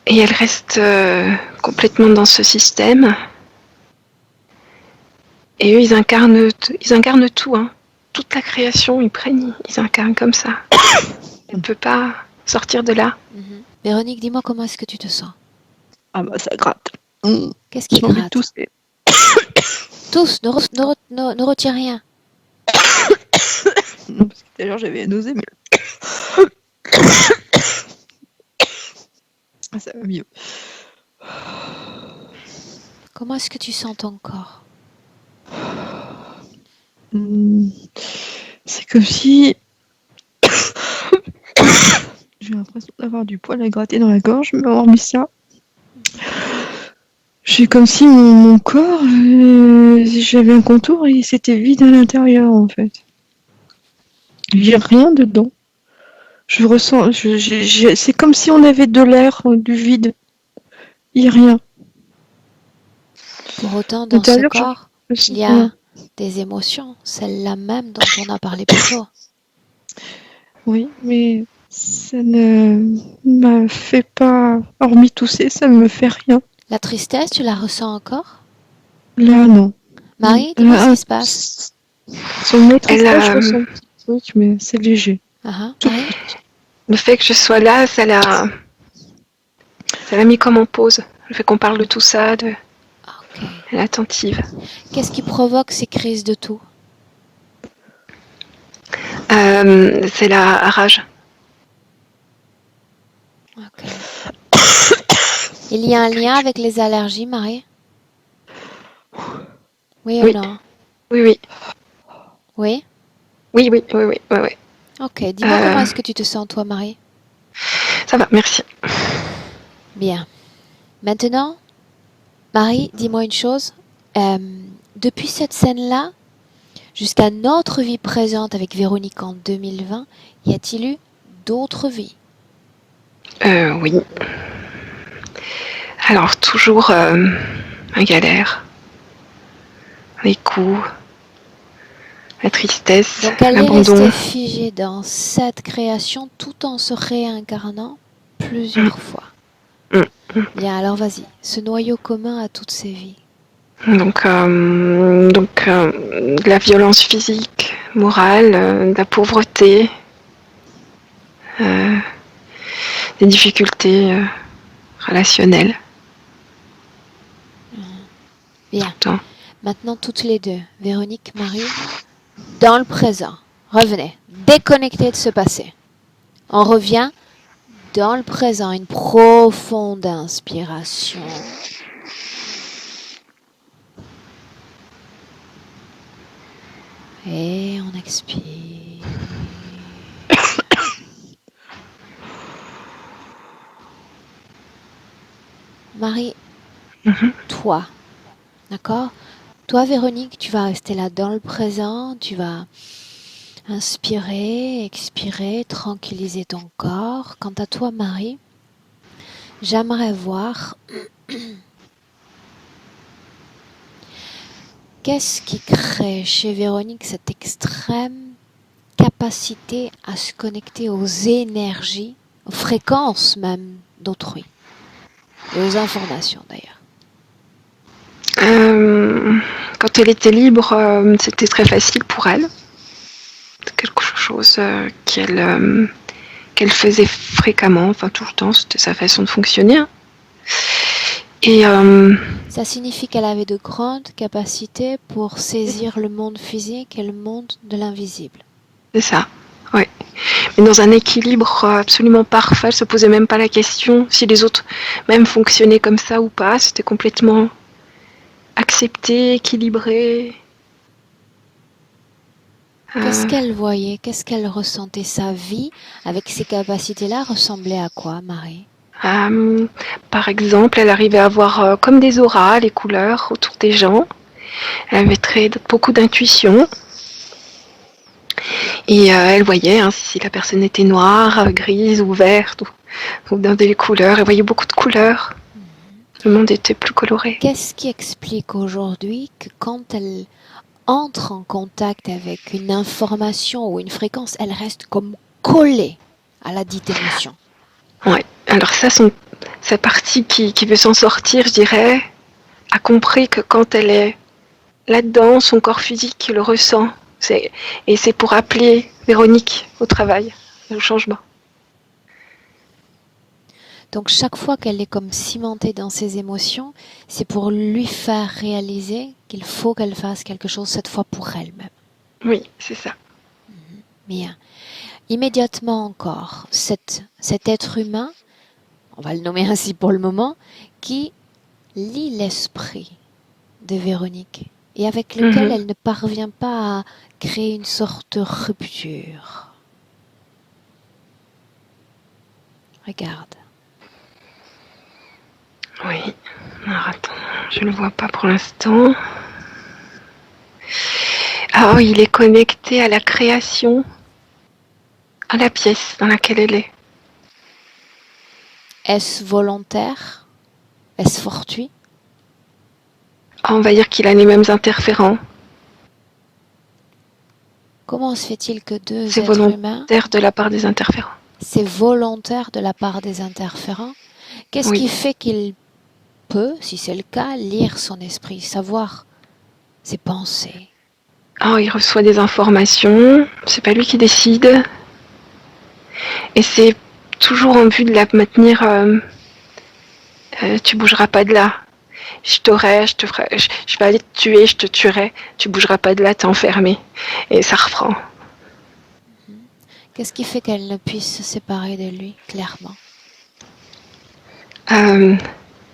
Et elle reste complètement dans ce système. Et eux, ils incarnent tout, hein. Toute la création, ils incarnent comme ça. Elle ne peut pas sortir de là. Véronique, dis-moi comment est-ce que tu te sens? Ah bah ça gratte. Qu'est-ce qui J'ai envie de gratte? tousser. Tous, ne retiens rien. Non, parce que tout à l'heure j'avais nausée, mais. Ah, ça va mieux. Comment est-ce que tu sens ton corps? C'est comme si. J'ai l'impression d'avoir du poil à gratter dans la gorge, mais hormis ça. C'est comme si mon corps, j'avais un contour et c'était vide à l'intérieur en fait. J'ai rien dedans. Je ressens, c'est comme si on avait de l'air, du vide. Il n'y a rien. Pour autant, dans ce L'intérieur, corps, je il y a des émotions, celles-là même dont on a parlé plus tôt. Oui, mais ça ne me fait pas, hormis tousser, ça me fait rien. La tristesse, tu la ressens encore? Là, non. Marie, dis-moi ce qui se passe. Sur le tristesse, je ressens un petit truc, mais c'est léger. Marie? Le fait que je sois là, ça l'a mis comme en pause. Le fait qu'on parle de tout ça, elle est attentive. Qu'est-ce qui provoque ces crises de tout? C'est la rage. Ok. Il y a un lien avec les allergies, Marie? Oui ou non? Oui. Oui? Oui. Ok, dis-moi comment est-ce que tu te sens, toi, Marie? Ça va, merci. Bien. Maintenant, Marie, dis-moi une chose. Depuis cette scène-là, jusqu'à notre vie présente avec Véronique en 2020, y a-t-il eu d'autres vies? Oui. Alors, toujours la galère, les coups, la tristesse, donc elle l'abandon. est restée figée dans cette création tout en se réincarnant plusieurs fois. Bien, alors vas-y, ce noyau commun à toutes ces vies. Donc de la violence physique, morale, de la pauvreté, des difficultés relationnelles. Bien. Maintenant, toutes les deux, Véronique, Marie, dans le présent. Revenez, déconnectez de ce passé. On revient dans le présent, une profonde inspiration. Et on expire. Marie, toi, d'accord? Toi, Véronique, tu vas rester là dans le présent, tu vas inspirer, expirer, tranquilliser ton corps. Quant à toi, Marie, j'aimerais voir qu'est-ce qui crée chez Véronique cette extrême capacité à se connecter aux énergies, aux fréquences même d'autrui, et aux informations d'ailleurs. Quand elle était libre, c'était très facile pour elle. C'est quelque chose qu'elle faisait fréquemment, enfin tout le temps, c'était sa façon de fonctionner. Et ça signifie qu'elle avait de grandes capacités pour saisir le monde physique et le monde de l'invisible. C'est ça, oui. Mais dans un équilibre absolument parfait, elle se posait même pas la question si les autres même fonctionnaient comme ça ou pas. C'était complètement acceptée, équilibrée. Qu'est-ce qu'elle voyait? Qu'est-ce qu'elle ressentait? Sa vie, avec ces capacités-là, ressemblait à quoi, Marie? Par exemple, elle arrivait à voir comme des auras, les couleurs autour des gens. Elle avait beaucoup d'intuition. Et elle voyait si la personne était noire, grise ou verte, ou dans des couleurs. Elle voyait beaucoup de couleurs. Le monde était plus coloré. Qu'est-ce qui explique aujourd'hui que quand elle entre en contact avec une information ou une fréquence, elle reste comme collée à la dite émotion? Ouais. Alors ça, sa partie qui veut s'en sortir, je dirais, a compris que quand elle est là-dedans, son corps physique le ressent. Et c'est pour appeler Véronique au travail, au changement. Donc chaque fois qu'elle est comme cimentée dans ses émotions, c'est pour lui faire réaliser qu'il faut qu'elle fasse quelque chose cette fois pour elle-même. Oui, c'est ça. Bien. Immédiatement encore, cet être humain, on va le nommer ainsi pour le moment, qui lit l'esprit de Véronique et avec lequel elle ne parvient pas à créer une sorte de rupture. Regarde. Oui. Alors attends, je le vois pas pour l'instant. Ah oui, il est connecté à la création, à la pièce dans laquelle elle est. Est-ce volontaire? Est-ce fortuit? Ah, on va dire qu'il a les mêmes interférents. Comment se fait-il que deux C'est êtres humains... volontaire de la part des interférents. C'est volontaire de la part des interférents. Qu'est-ce qui fait qu'il peut, si c'est le cas, lire son esprit, savoir ses pensées? Oh, il reçoit des informations, c'est pas lui qui décide. Et c'est toujours en vue de la maintenir. Tu bougeras pas de là. Je t'aurai, je vais aller te tuer, je te tuerai. Tu bougeras pas de là, t'es enfermé. Et ça reprend. Qu'est-ce qui fait qu'elle ne puisse se séparer de lui, clairement?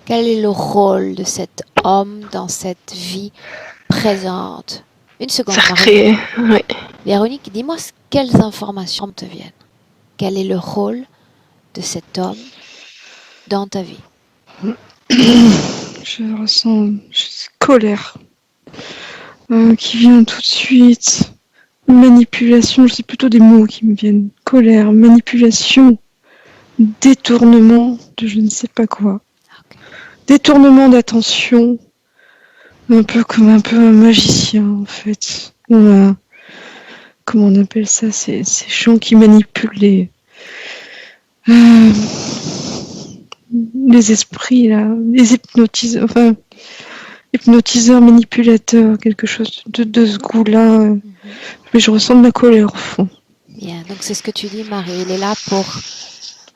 Quel est le rôle de cet homme dans cette vie présente? Une seconde, Marie. Oui. Véronique, dis-moi quelles informations te viennent. Quel est le rôle de cet homme dans ta vie? Je ressens colère qui vient tout de suite. Manipulation, c'est plutôt des mots qui me viennent. Colère, manipulation, détournement de je ne sais pas quoi. Okay. Détournement d'attention, un peu comme un magicien en fait. Comment on appelle ça, ces gens qui manipulent les esprits là, les hypnotiseurs, hypnotiseurs, manipulateurs, quelque chose de ce goût-là. Mais je ressens de la colère au fond. Bien, donc c'est ce que tu dis, Marie. Il est là pour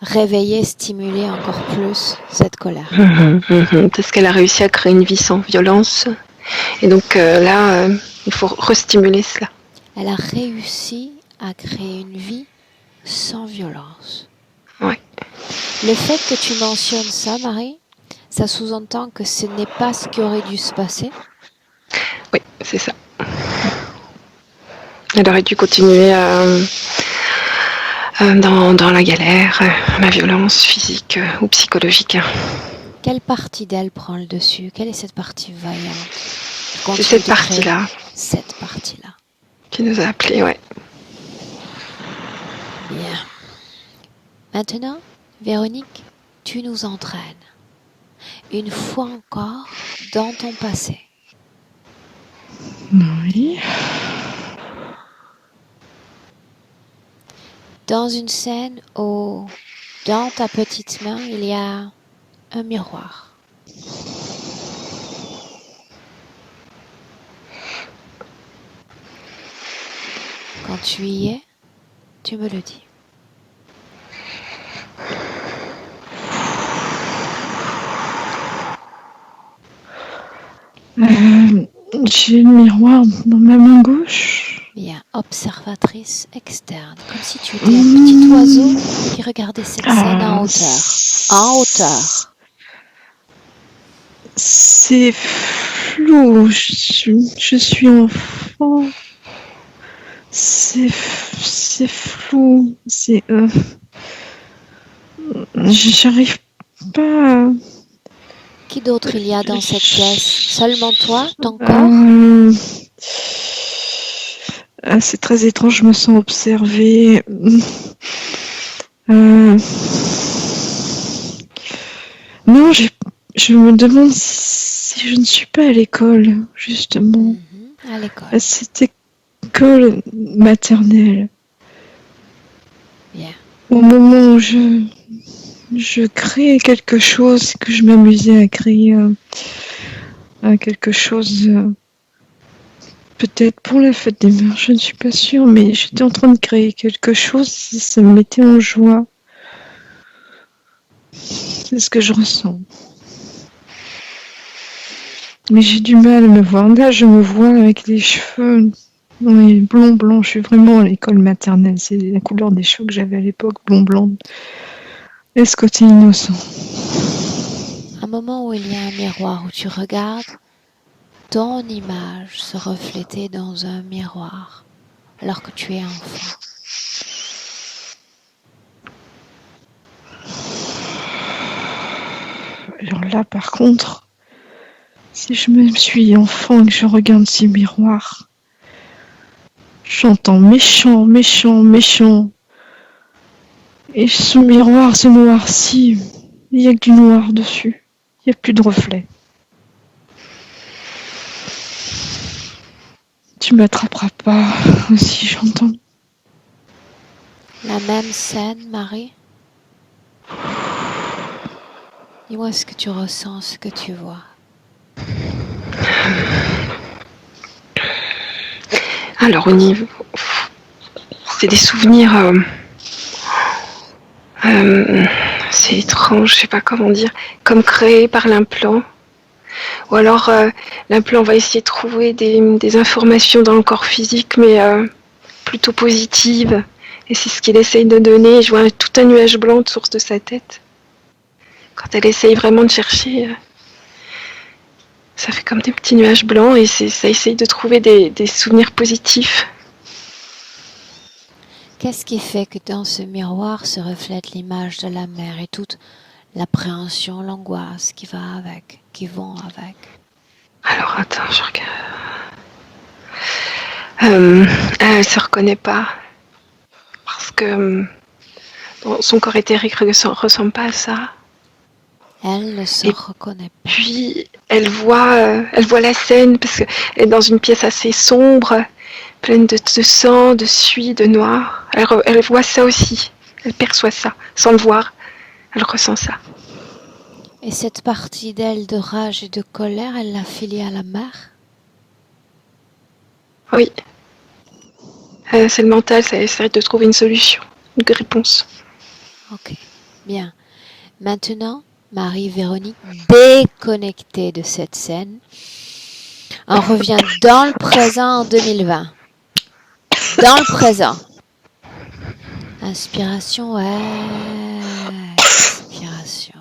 réveiller, stimuler encore plus cette colère. Parce qu'elle a réussi à créer une vie sans violence. Et donc là, il faut restimuler cela. Elle a réussi à créer une vie sans violence. Oui. Le fait que tu mentionnes ça, Marie, ça sous-entend que ce n'est pas ce qui aurait dû se passer? Oui, c'est ça. Elle aurait dû continuer dans la galère, la violence physique ou psychologique. Quelle partie d'elle prend le dessus? Quelle est cette partie vaillante? C'est cette partie-là. Cette partie-là. Qui nous a appelés, ouais. Bien. Maintenant, Véronique, tu nous entraînes une fois encore dans ton passé. Oui. Dans une scène où, dans ta petite main, il y a un miroir. Quand tu y es, tu me le dis. J'ai le miroir dans ma main gauche. Bien, observatrice externe, comme si tu étais un petit oiseau qui regardait cette scène en hauteur. En hauteur. C'est flou. Je suis enfant. C'est flou. J'arrive pas. Qui d'autre il y a dans cette pièce? Seulement toi, ton corps? C'est très étrange, je me sens observée. Non, je me demande si je ne suis pas à l'école, justement. À l'école. À cette école maternelle. Bien. Au moment où je crée quelque chose, que je m'amusais à créer quelque chose, peut-être pour la fête des mères, je ne suis pas sûre, mais j'étais en train de créer quelque chose, ça me mettait en joie. C'est ce que je ressens. Mais j'ai du mal à me voir. Là, je me vois avec les cheveux blond. Je suis vraiment à l'école maternelle. C'est la couleur des cheveux que j'avais à l'époque, blond. Et ce côté innocent. Un moment où il y a un miroir, où tu regardes ton image se refléter dans un miroir alors que tu es enfant. Alors là, par contre, si je me suis enfant et que je regarde ces miroirs, j'entends méchant. Et ce miroir se noircit. Il n'y a que du noir dessus. Il n'y a plus de reflet. Tu m'attraperas pas aussi, j'entends. La même scène, Marie? Dis-moi ce que tu ressens, ce que tu vois. Alors au niveau, c'est des souvenirs, c'est étrange, je sais pas comment dire, comme créés par l'implant. Ou alors l'implant va essayer de trouver des informations dans le corps physique, mais plutôt positives. Et c'est ce qu'il essaye de donner. Je vois tout un nuage blanc autour de sa tête. Quand elle essaye vraiment de chercher, ça fait comme des petits nuages blancs et ça essaye de trouver des souvenirs positifs. Qu'est-ce qui fait que dans ce miroir se reflète l'image de la mère et toute l'appréhension, l'angoisse qui va avec, qui vont avec? Alors attends, je regarde. Elle se reconnaît pas parce que son corps éthérique ne ressemble pas à ça. Elle ne se reconnaît pas. Puis elle voit la scène parce qu'elle est dans une pièce assez sombre, pleine de sang, de suie, de noir. Elle voit ça aussi. Elle perçoit ça sans le voir. Elle ressent ça. Et cette partie d'elle de rage et de colère, elle l'a filée à la mère? Oui. C'est le mental, ça essaie de trouver une solution, une réponse. Ok, bien. Maintenant, Marie-Véronique, déconnectée de cette scène, on revient dans le présent en 2020. Dans le présent. Inspiration, expiration.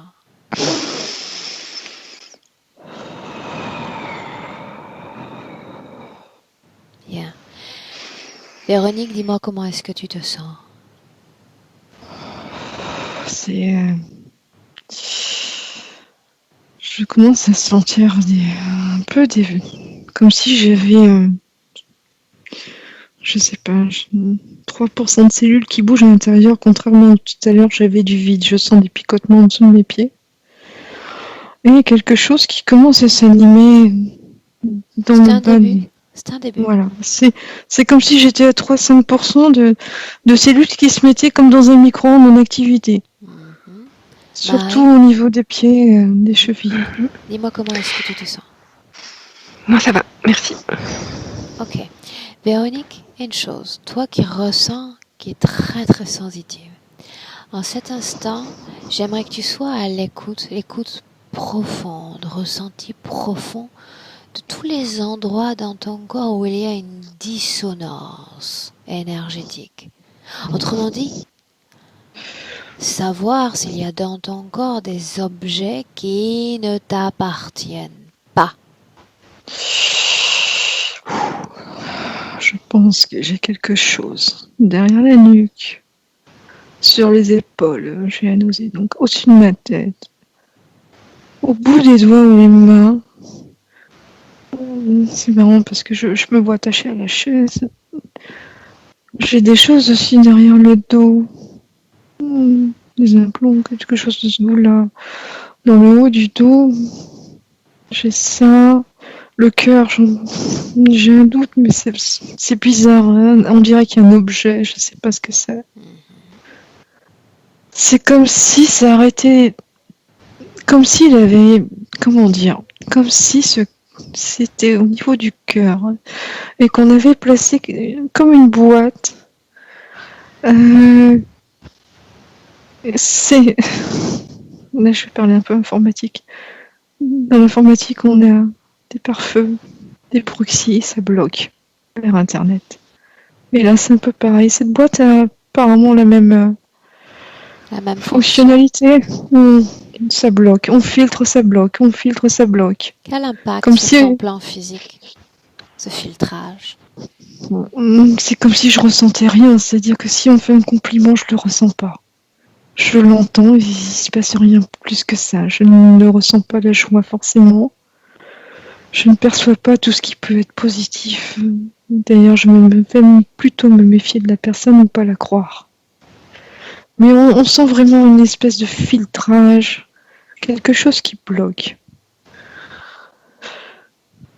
Bien. Véronique, dis-moi comment est-ce que tu te sens? Je commence à sentir comme si j'avais, je sais pas, 3% de cellules qui bougent à l'intérieur, contrairement à tout à l'heure, j'avais du vide. Je sens des picotements en dessous de mes pieds. Et quelque chose qui commence à s'animer dans mon bas. C'est un début. Voilà. C'est comme si j'étais à 3-5% de cellules qui se mettaient comme dans un micro-ondes en activité. Surtout au niveau des pieds, des chevilles. Dis-moi comment est-ce que tu te sens? Moi, ça va, merci. Ok. Véronique, une chose, toi qui ressens, qui est très très sensitive, en cet instant, j'aimerais que tu sois à l'écoute profonde, ressenti profond de tous les endroits dans ton corps où il y a une dissonance énergétique. Autrement dit, savoir s'il y a dans ton corps des objets qui ne t'appartiennent pas. Je pense que j'ai quelque chose derrière la nuque, sur les épaules. J'ai la nausée, donc au-dessus de ma tête, au bout des doigts ou les mains. C'est marrant parce que je me vois attachée à la chaise. J'ai des choses aussi derrière le dos. Des implants, quelque chose de ce goût-là. Dans le haut du dos, j'ai ça. Le cœur, j'ai un doute, mais c'est bizarre. Hein. On dirait qu'il y a un objet, je sais pas ce que c'est. C'est comme si ça arrêtait, comme s'il avait, comment dire, comme si c'était au niveau du cœur hein, et qu'on avait placé comme une boîte. Euh, c'est, là je vais parler un peu informatique. Dans l'informatique, on a des pare-feux, des proxys, ça bloque vers Internet. Et là, c'est un peu pareil. Cette boîte a apparemment la même La même fonction. fonctionnalité. Ça bloque. On filtre, ça bloque. On filtre, ça bloque. Quel impact Comme sur si, ton plan physique, ce filtrage? c'est comme si je ressentais rien. C'est-à-dire que si on fait un compliment, je le ressens pas. Je l'entends, il se passe rien plus que ça. Je ne ressens pas la joie forcément. Je ne perçois pas tout ce qui peut être positif. D'ailleurs, je vais plutôt me méfier de la personne ou pas la croire. Mais on sent vraiment une espèce de filtrage, quelque chose qui bloque.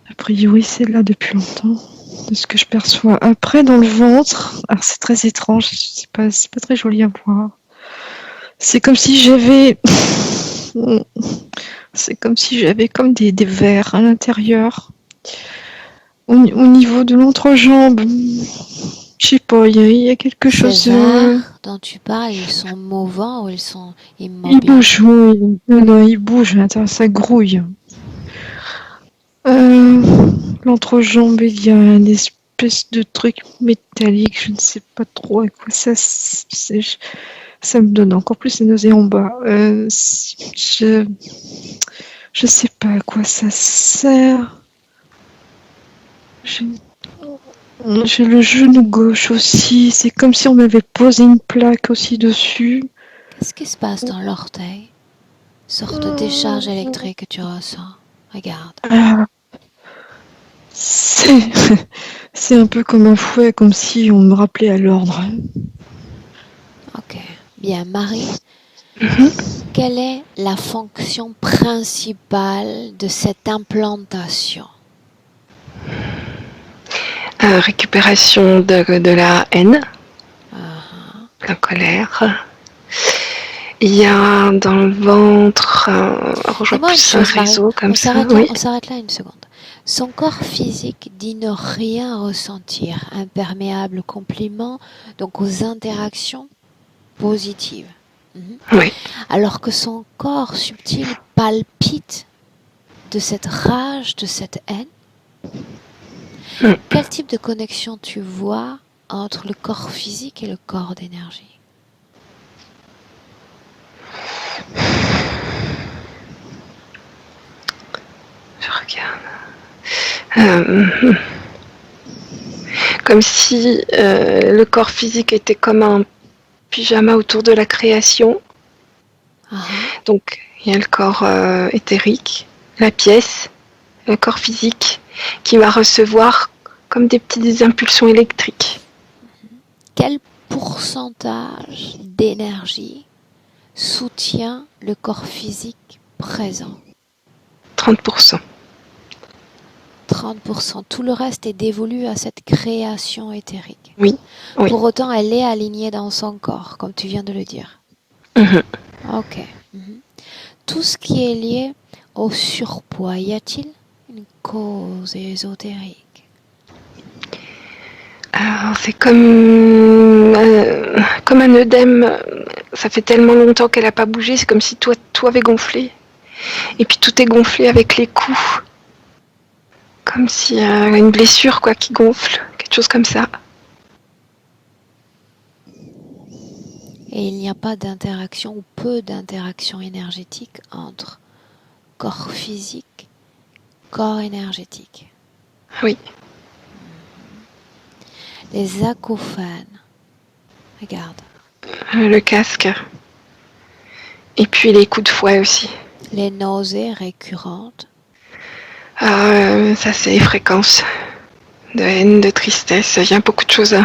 A priori, c'est là depuis longtemps, de ce que je perçois. Après, dans le ventre, alors c'est très étrange, c'est pas très joli à voir. C'est comme si j'avais, c'est comme si j'avais comme des vers à l'intérieur, au niveau de l'entrejambe. Je sais pas, il y a quelque chose. Ces vers dont tu parles, ils sont mouvants ou ils sont Il immobiles? bouge, oui. Non, il bouge, attends, ça grouille. L'entrejambe, il y a une espèce de truc métallique, je ne sais pas trop à quoi ça ça me donne encore plus les nausées en bas. Je sais pas à quoi ça sert. J'ai j'ai le genou gauche aussi. C'est comme si on m'avait posé une plaque aussi dessus. Qu'est-ce qui se passe dans l'orteil? Sorte de décharge électrique que tu ressens. Regarde. Ah, c'est c'est un peu comme un fouet, comme si on me rappelait à l'ordre. Ok. Bien, Marie, quelle est la fonction principale de cette implantation? Récupération de la haine, Ah, la colère. Il y a dans le ventre, alors je vois Dis-moi une plus un chose, Marie. réseau comme ça, On oui. s'arrête là une seconde. Son corps physique dit ne rien ressentir, imperméable aux compliments, donc aux interactions positives. Mhm. Oui. Alors que son corps subtil palpite de cette rage, de cette haine. Quel type de connexion tu vois entre le corps physique et le corps d'énergie? Je regarde. Comme si le corps physique était comme un pyjama autour de la création. Ah, Donc il y a le corps éthérique, la pièce, le corps physique qui va recevoir comme des petites impulsions électriques. quel pourcentage d'énergie soutient le corps physique présent? 30%. 30%. Tout le reste est dévolu à cette création éthérique. Oui. Oui. Pour autant, elle est alignée dans son corps, comme tu viens de le dire. Mhm. Ok. Tout ce qui est lié au surpoids, y a-t-il une cause ésotérique? Alors, c'est comme un œdème. Ça fait tellement longtemps qu'elle n'a pas bougé, c'est comme si tout avait gonflé. Et puis tout est gonflé avec les coups. Comme s'il y a une blessure quoi, qui gonfle, quelque chose comme ça. Et il n'y a pas d'interaction ou peu d'interaction énergétique entre corps physique corps énergétique. Oui. Les acouphènes. Regarde. Le casque. Et puis les coups de fouet aussi. Les nausées récurrentes. Ça, c'est les fréquences de haine, de tristesse. Il y a beaucoup de choses.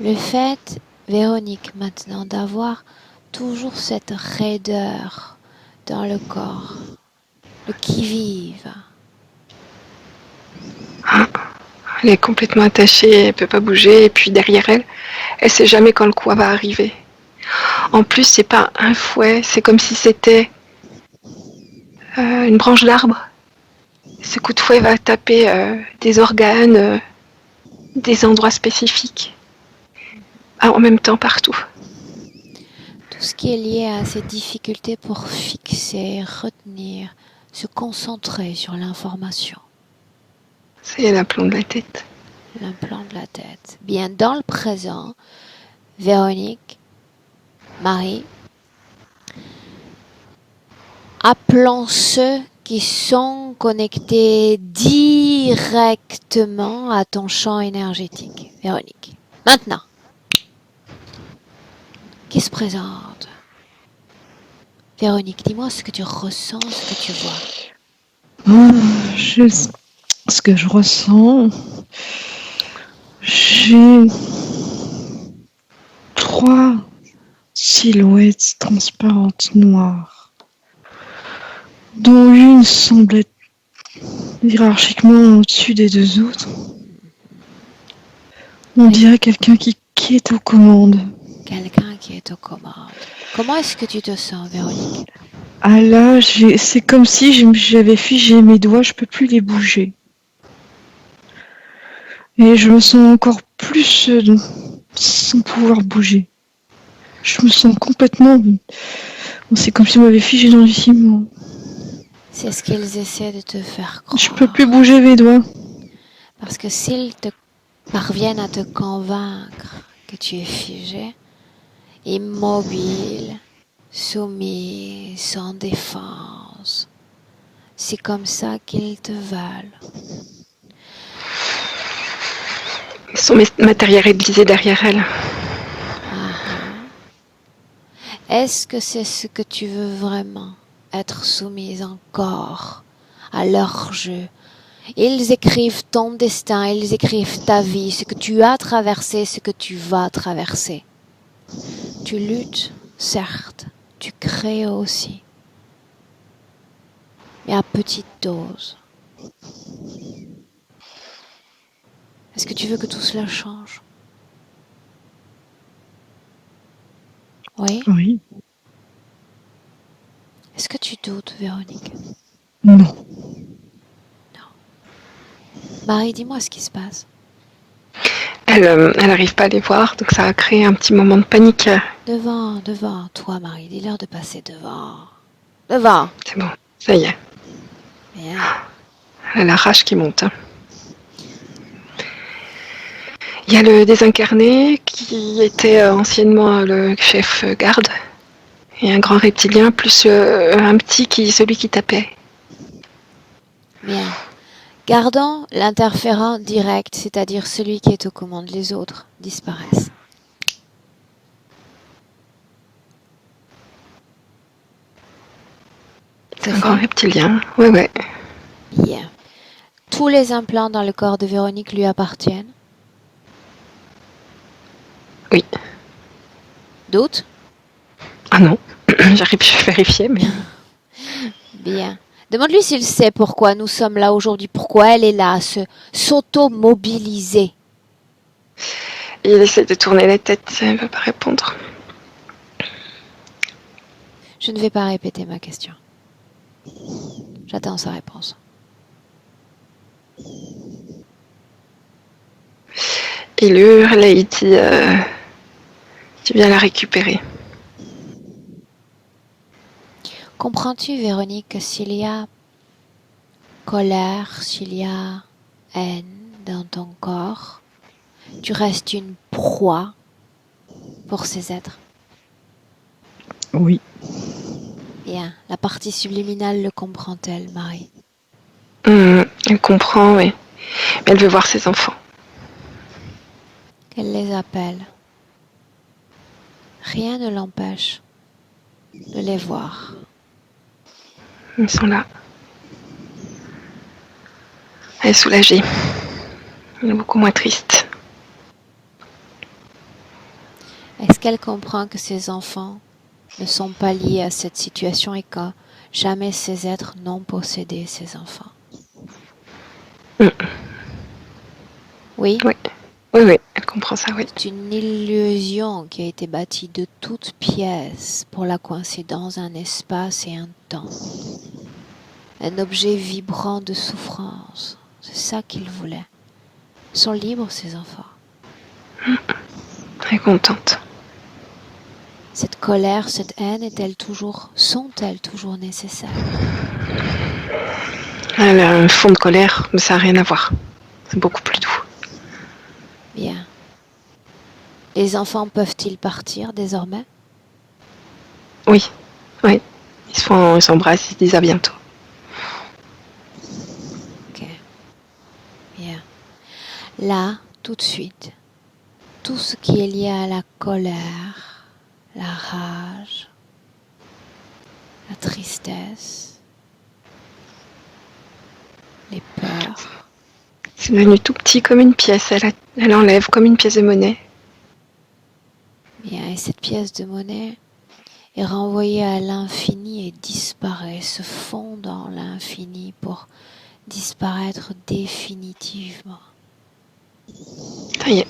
Le fait, Véronique, maintenant, d'avoir toujours cette raideur dans le corps. Le qui-vive. Elle est complètement attachée, elle peut pas bouger. Et puis derrière elle, elle sait jamais quand le coup va arriver. En plus, c'est pas un fouet, c'est comme si c'était une branche d'arbre. Ce coup de fouet va taper des organes, des endroits spécifiques, en même temps partout. Tout ce qui est lié à ces difficultés pour fixer, retenir, se concentrer sur l'information. C'est l'implant de la tête. L'implant de la tête. Bien, dans le présent, Véronique, Marie, appelons ceux qui sont connectés directement à ton champ énergétique. Véronique, maintenant, qui se présente? Véronique, dis-moi ce que tu ressens, ce que tu vois. Ce que je ressens, j'ai 3 silhouettes transparentes noires, dont une semble être hiérarchiquement au-dessus des 2 autres. On dirait quelqu'un qui est aux commandes. Quelqu'un qui est aux commandes. Comment est-ce que tu te sens, Véronique? Ah là, c'est comme si j'avais figé mes doigts, je peux plus les bouger. Et je me sens encore plus sans pouvoir bouger. Je me sens complètement... C'est comme si on m'avait figé dans le ciment. C'est ce qu'ils essaient de te faire croire. Je peux plus bouger mes doigts. Parce que s'ils te parviennent à te convaincre que tu es figé, immobile, soumis, sans défense, c'est comme ça qu'ils te veulent. Son matérialisé derrière elle. Est-ce que c'est ce que tu veux vraiment? Être soumise encore à leur jeu? Ils écrivent ton destin, ils écrivent ta vie, ce que tu as traversé, ce que tu vas traverser. Tu luttes, certes, tu crées aussi, mais à petite dose. Est-ce que tu veux que tout cela change? Oui? Oui. Est-ce que tu doutes, Véronique? Non. Marie, dis-moi ce qui se passe. Elle n'arrive pas à les voir, donc ça a créé un petit moment de panique. Devant toi, Marie, dis-leur de passer devant. Devant. C'est bon, ça y est. Bien. Elle a la rage qui monte. Il y a le désincarné qui était anciennement le chef garde. Et un grand reptilien, plus un petit celui qui tapait. Bien. Gardons l'interférent direct, c'est-à-dire celui qui est aux commandes. Les autres disparaissent. C'est un grand reptilien, ouais. Bien. Tous les implants dans le corps de Véronique lui appartiennent? Oui. Doute? Ah non, j'arrive à vérifier, mais... Bien. Demande-lui s'il sait pourquoi nous sommes là aujourd'hui, pourquoi elle est là, s'auto-mobiliser. Il essaie de tourner la tête, elle ne veut pas répondre. Je ne vais pas répéter ma question. J'attends sa réponse. Il hurle et il dit tu viens la récupérer. Comprends-tu, Véronique, que s'il y a colère, s'il y a haine dans ton corps, tu restes une proie pour ces êtres? Oui. Bien. La partie subliminale le comprend-elle, Marie? Elle comprend, oui. Mais elle veut voir ses enfants. Elle les appelle. Rien ne l'empêche de les voir. Ils sont là. Elle est soulagée. Elle est beaucoup moins triste. Est-ce qu'elle comprend que ses enfants ne sont pas liés à cette situation et que jamais ces êtres n'ont possédé ses enfants? Mm. Oui, Oui. Oui, elle comprend ça, oui. c'est une illusion qui a été bâtie de toutes pièces pour la coïncidence d'un espace et un temps. Un objet vibrant de souffrance. C'est ça qu'il voulait. Ils sont libres, ces enfants. Très contente. Cette colère, cette haine, sont-elles toujours nécessaires? Elle a un fond de colère, mais ça n'a rien à voir. C'est beaucoup plus doux. Bien. Les enfants peuvent-ils partir désormais? Oui. Ils s'embrassent, ils se disent à bientôt. Ok. Bien. Là, tout de suite, tout ce qui est lié à la colère, la rage, la tristesse, les peurs, C'est devenu tout petit comme une pièce. Elle enlève comme une pièce de monnaie. bien, et cette pièce de monnaie est renvoyée à l'infini et disparaît, se fond dans l'infini pour disparaître définitivement. Ça y est.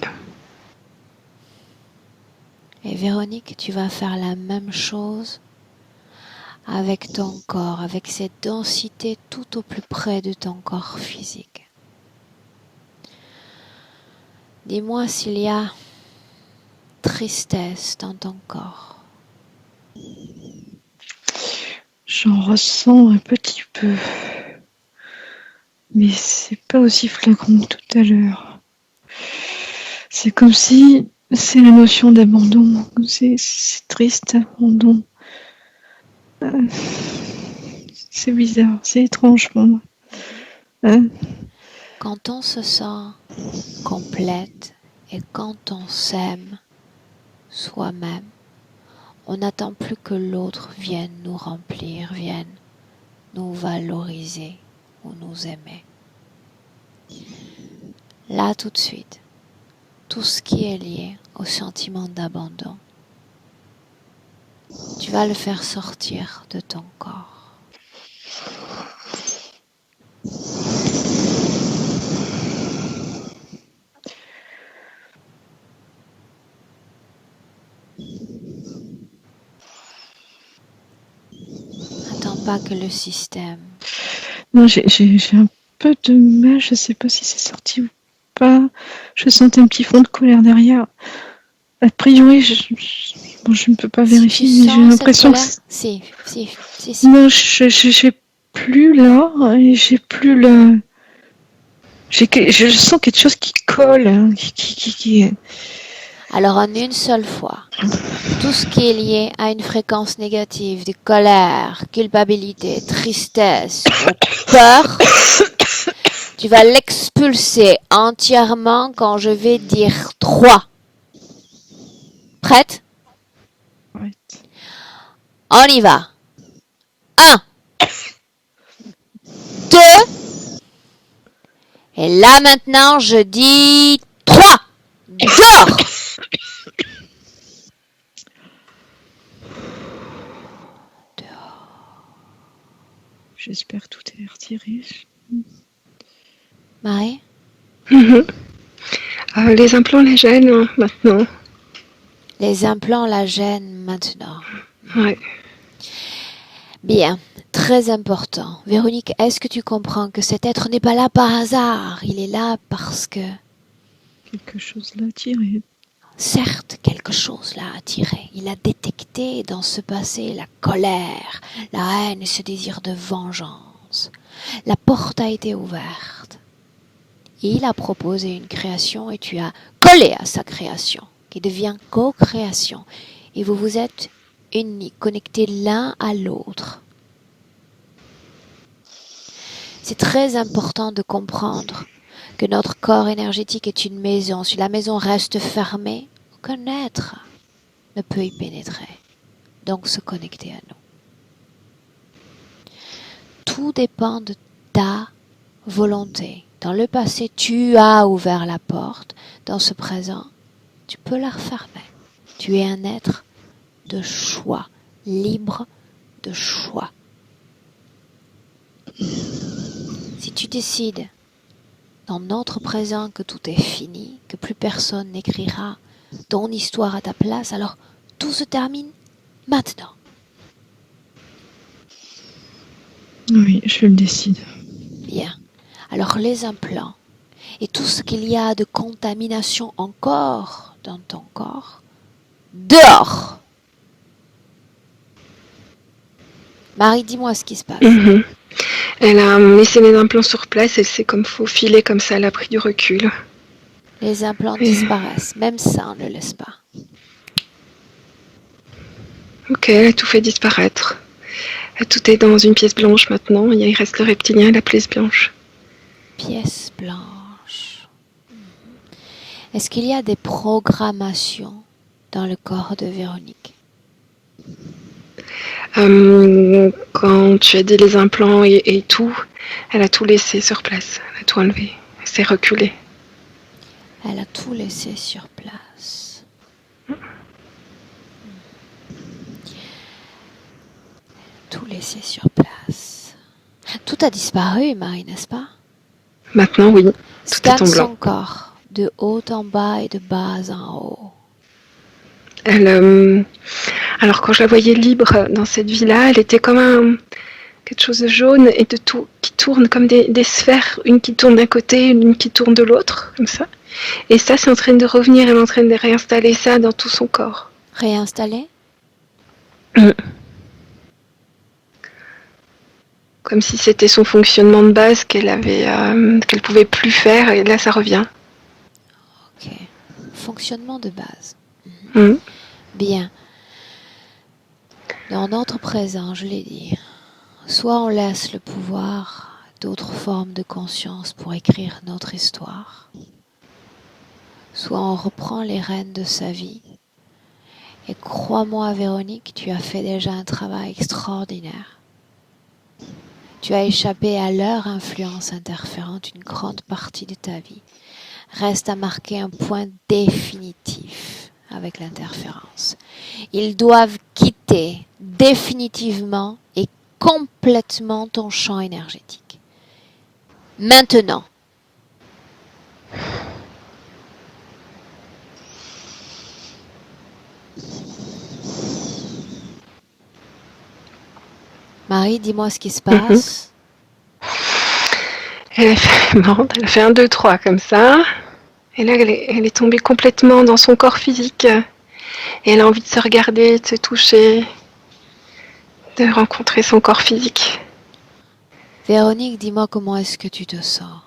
Et Véronique, tu vas faire la même chose avec ton corps, avec cette densité tout au plus près de ton corps physique. Dis-moi s'il y a tristesse dans ton corps. J'en ressens un petit peu. Mais c'est pas aussi flagrant que tout à l'heure. C'est comme si c'est la notion d'abandon. C'est triste, abandon. C'est bizarre, c'est étrange pour moi. Quand on se sent complète et quand on s'aime soi-même, on n'attend plus que l'autre vienne nous remplir, vienne nous valoriser ou nous aimer. Là, tout de suite, tout ce qui est lié au sentiment d'abandon, tu vas le faire sortir de ton corps. Attends pas que le système... Non, j'ai un peu de mal, je sais pas si c'est sorti ou pas. Je sentais un petit fond de colère derrière. A priori, je ne peux pas vérifier, mais j'ai l'impression que... Si. Non, j'ai plus là, et j'ai plus le... Je sens quelque chose qui colle, hein, qui... Alors en une seule fois, tout ce qui est lié à une fréquence négative de colère, culpabilité, tristesse ou peur, tu vas l'expulser entièrement quand je vais dire 3. Prête? Ouais. On y va. 1, 2, et là maintenant je dis 3. Dehors! J'espère que tout est retiré. Marie? Les implants la gênent hein, maintenant. Les implants la gênent maintenant. Ouais. Bien, très important. Véronique, est-ce que tu comprends que cet être n'est pas là par hasard? Il est là parce que... Quelque chose l'a attiré. Certes, quelque chose l'a attiré. Il a détecté dans ce passé la colère, la haine et ce désir de vengeance. La porte a été ouverte. Il a proposé une création et tu as collé à sa création, qui devient co-création. Et vous vous êtes uniques, connectés l'un à l'autre. C'est très important de comprendre que notre corps énergétique est une maison. Si la maison reste fermée, aucun être ne peut y pénétrer. Donc se connecter à nous. Tout dépend de ta volonté. Dans le passé, tu as ouvert la porte. Dans ce présent, tu peux la refermer. Tu es un être de choix, libre de choix. Si tu décides dans notre présent que tout est fini, que plus personne n'écrira ton histoire à ta place, alors tout se termine maintenant. Oui, je le décide. Bien. Alors les implants et tout ce qu'il y a de contamination encore dans ton corps, dehors. Marie, dis-moi ce qui se passe. Elle a laissé les implants sur place, elle s'est comme faufilée comme ça, elle a pris du recul. Les implants disparaissent, même ça on ne le laisse pas. Ok, elle a tout fait disparaître. Tout est dans une pièce blanche maintenant, il reste le reptilien et la pièce blanche. Pièce blanche. Est-ce qu'il y a des programmations dans le corps de Véronique? Quand tu as dit les implants et tout, elle a tout laissé sur place, elle a tout enlevé, elle s'est reculée. Elle a tout laissé sur place. Tout laissé sur place. Tout a disparu, Marie, n'est-ce pas? Maintenant, oui, tout est en Scanne blanc. son corps, de haut en bas et de bas en haut. Alors quand je la voyais libre dans cette vie-là, elle était comme quelque chose de jaune et de tout qui tourne comme des sphères, une qui tourne d'un côté, une qui tourne de l'autre, comme ça. Et ça, c'est en train de revenir, elle est en train de réinstaller ça dans tout son corps. Réinstaller? Comme si c'était son fonctionnement de base qu'elle pouvait plus faire, et là ça revient. Ok. Fonctionnement de base. Mm. Bien. Dans notre présent, je l'ai dit, soit on laisse le pouvoir d'autres formes de conscience pour écrire notre histoire, soit on reprend les rênes de sa vie. Et crois-moi, Véronique, tu as fait déjà un travail extraordinaire. Tu as échappé à leur influence interférente une grande partie de ta vie. Reste à marquer un point définitif avec l'interférence. Ils doivent quitter définitivement et complètement ton champ énergétique. Maintenant. Marie, dis-moi ce qui se passe. Elle a fait 1, 2, 3 comme ça. Et là, elle est tombée complètement dans son corps physique. Et elle a envie de se regarder, de se toucher, de rencontrer son corps physique. Véronique, dis-moi comment est-ce que tu te sens?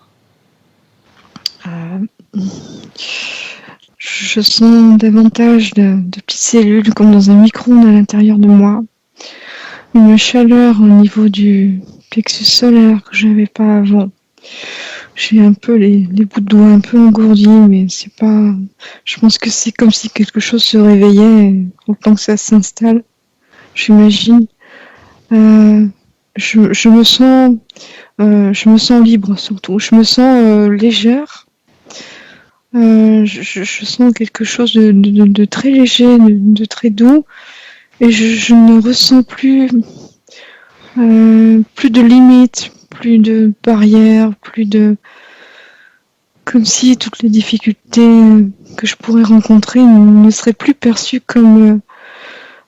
Je sens davantage de petites cellules comme dans un micro-ondes à l'intérieur de moi. Une chaleur au niveau du plexus solaire que j'avais pas avant. J'ai un peu les bouts de doigts un peu engourdis, mais c'est pas. Je pense que c'est comme si quelque chose se réveillait autant que ça s'installe. J'imagine. Je me sens libre surtout. Je me sens légère. Je sens quelque chose de très léger, de très doux, et je ne ressens plus de limites, plus de barrières, plus de comme si toutes les difficultés que je pourrais rencontrer ne seraient plus perçues comme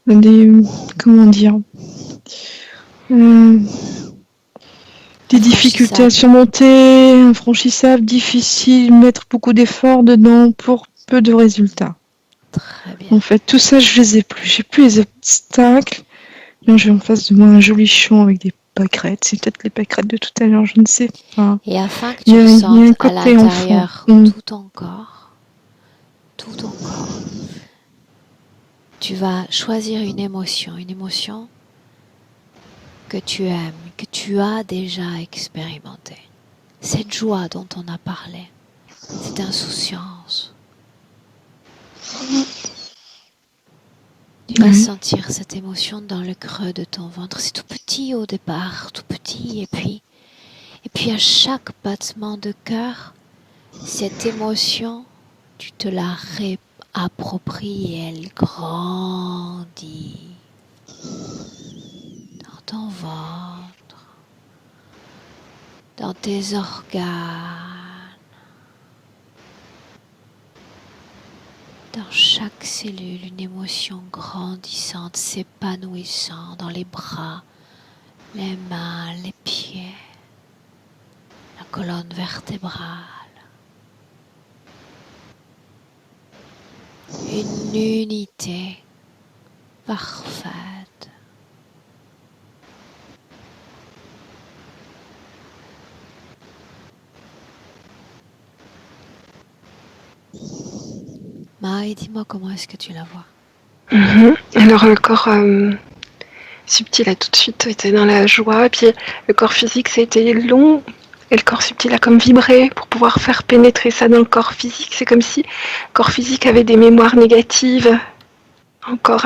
des comment dire des difficultés à surmonter, infranchissables, difficiles, mettre beaucoup d'efforts dedans pour peu de résultats. Très bien. En fait, tout ça, je les ai plus. J'ai plus les obstacles. Là, j'ai en face de moi un joli champ avec des pâquerettes. C'est peut-être les pâquerettes de tout à l'heure, je ne sais pas. Et afin que tu ressentes à l'intérieur tout ton corps, Tu vas choisir une émotion que tu aimes, que tu as déjà expérimentée. Cette joie dont on a parlé, cette insouciance. Tu vas sentir cette émotion dans le creux de ton ventre. C'est tout petit au départ, tout petit, et puis à chaque battement de cœur, cette émotion, tu te la réappropries et elle grandit dans ton ventre, dans tes organes, dans chaque cellule, une émotion grandissante s'épanouissant dans les bras, les mains, les pieds, la colonne vertébrale. Une unité parfaite. Maï, dis-moi comment est-ce que tu la vois? Alors le corps subtil a tout de suite été dans la joie, et puis le corps physique ça a été long, et le corps subtil a comme vibré pour pouvoir faire pénétrer ça dans le corps physique. C'est comme si le corps physique avait des mémoires négatives encore,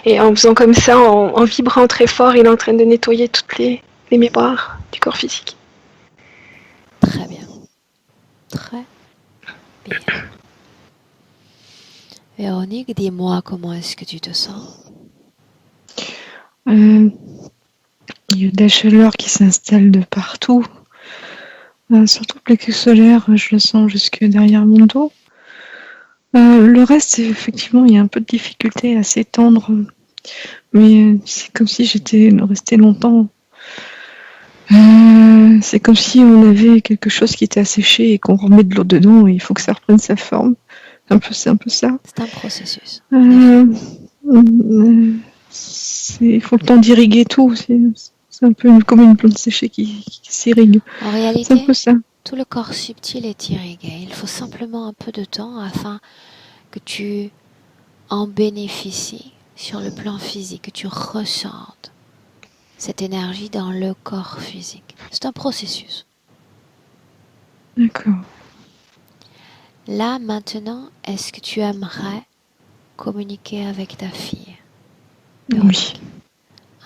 et en faisant comme ça, en vibrant très fort, il est en train de nettoyer toutes les mémoires du corps physique. Très bien. Très bien. Véronique, dis-moi comment est-ce que tu te sens? Il y a de la chaleur qui s'installe de partout. Surtout le plexus solaire, je le sens jusque derrière mon dos. Le reste, effectivement, il y a un peu de difficulté à s'étendre. Mais c'est comme si j'étais restée longtemps. C'est comme si on avait quelque chose qui était asséché et qu'on remet de l'eau dedans et il faut que ça reprenne sa forme. C'est un peu ça. C'est un processus. Il faut le temps d'irriguer tout. C'est un peu comme une plante séchée qui s'irrigue. En C'est un réalité, peu ça. tout le corps subtil est irrigué. Il faut simplement un peu de temps afin que tu en bénéficies sur le plan physique, que tu ressentes cette énergie dans le corps physique. C'est un processus. D'accord. Là, maintenant, est-ce que tu aimerais communiquer avec ta fille? Oui.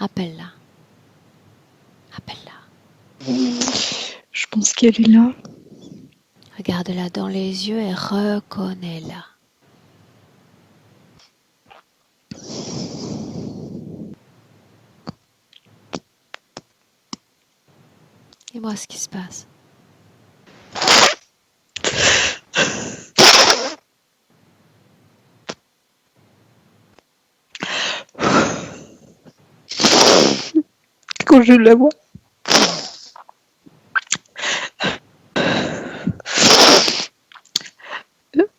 Appelle-la. Appelle-la. Je pense qu'elle est là. Regarde-la dans les yeux et reconnais-la. Dis-moi ce qui se passe. Quand je la vois.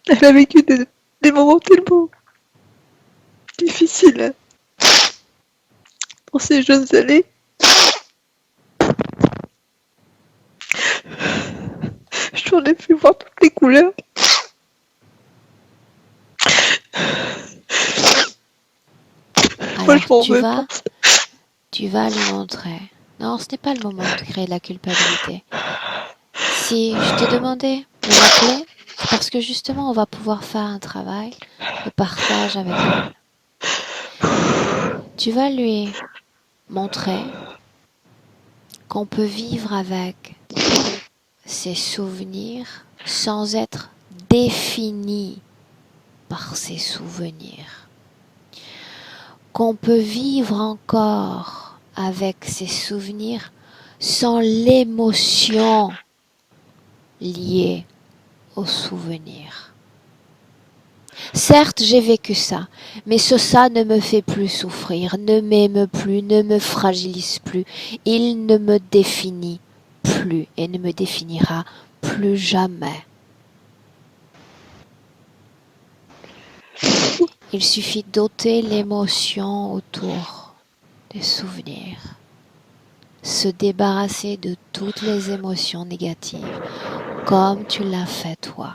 Elle a vécu des moments tellement difficiles dans ses jeunes années. J'en ai pu voir toutes les couleurs. Moi, je m'en veux pas. Tu vas lui montrer. Non, ce n'est pas le moment de créer de la culpabilité. Si je t'ai demandé de m'appeler, c'est parce que justement on va pouvoir faire un travail de partage avec elle. Tu vas lui montrer qu'on peut vivre avec ses souvenirs sans être défini par ses souvenirs. Qu'on peut vivre encore avec ses souvenirs sans l'émotion liée aux souvenirs. Certes, j'ai vécu ça, mais ça ne me fait plus souffrir, ne m'aime plus, ne me fragilise plus. Il ne me définit plus et ne me définira plus jamais. Il suffit d'ôter l'émotion autour des souvenirs, se débarrasser de toutes les émotions négatives, comme tu l'as fait toi.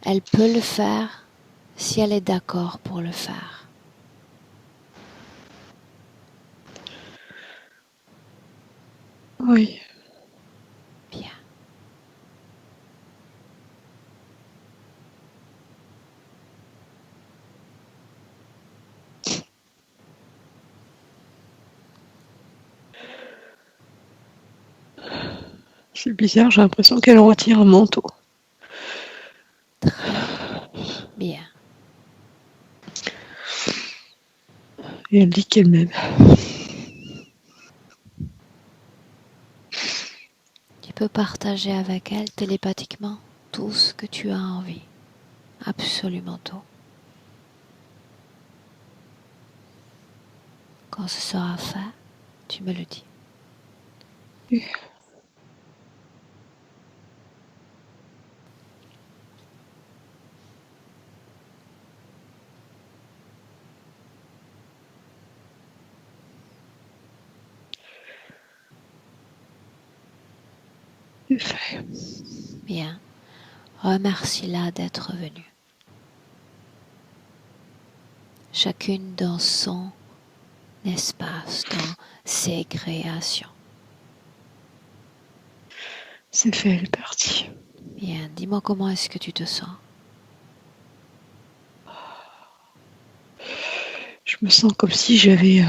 Elle peut le faire si elle est d'accord pour le faire. Oui. Bien. C'est bizarre, j'ai l'impression qu'elle retire un manteau. Très bien. Et elle dit qu'elle m'aime. Tu peux partager avec elle télépathiquement tout ce que tu as envie. Absolument tout. Quand ce sera fait, tu me le dis. Oui. C'est fait. Bien. Remercie-la d'être venue. Chacune dans son espace, dans ses créations. C'est fait, elle est partie. Bien. Dis-moi comment est-ce que tu te sens? Je me sens comme si j'avais,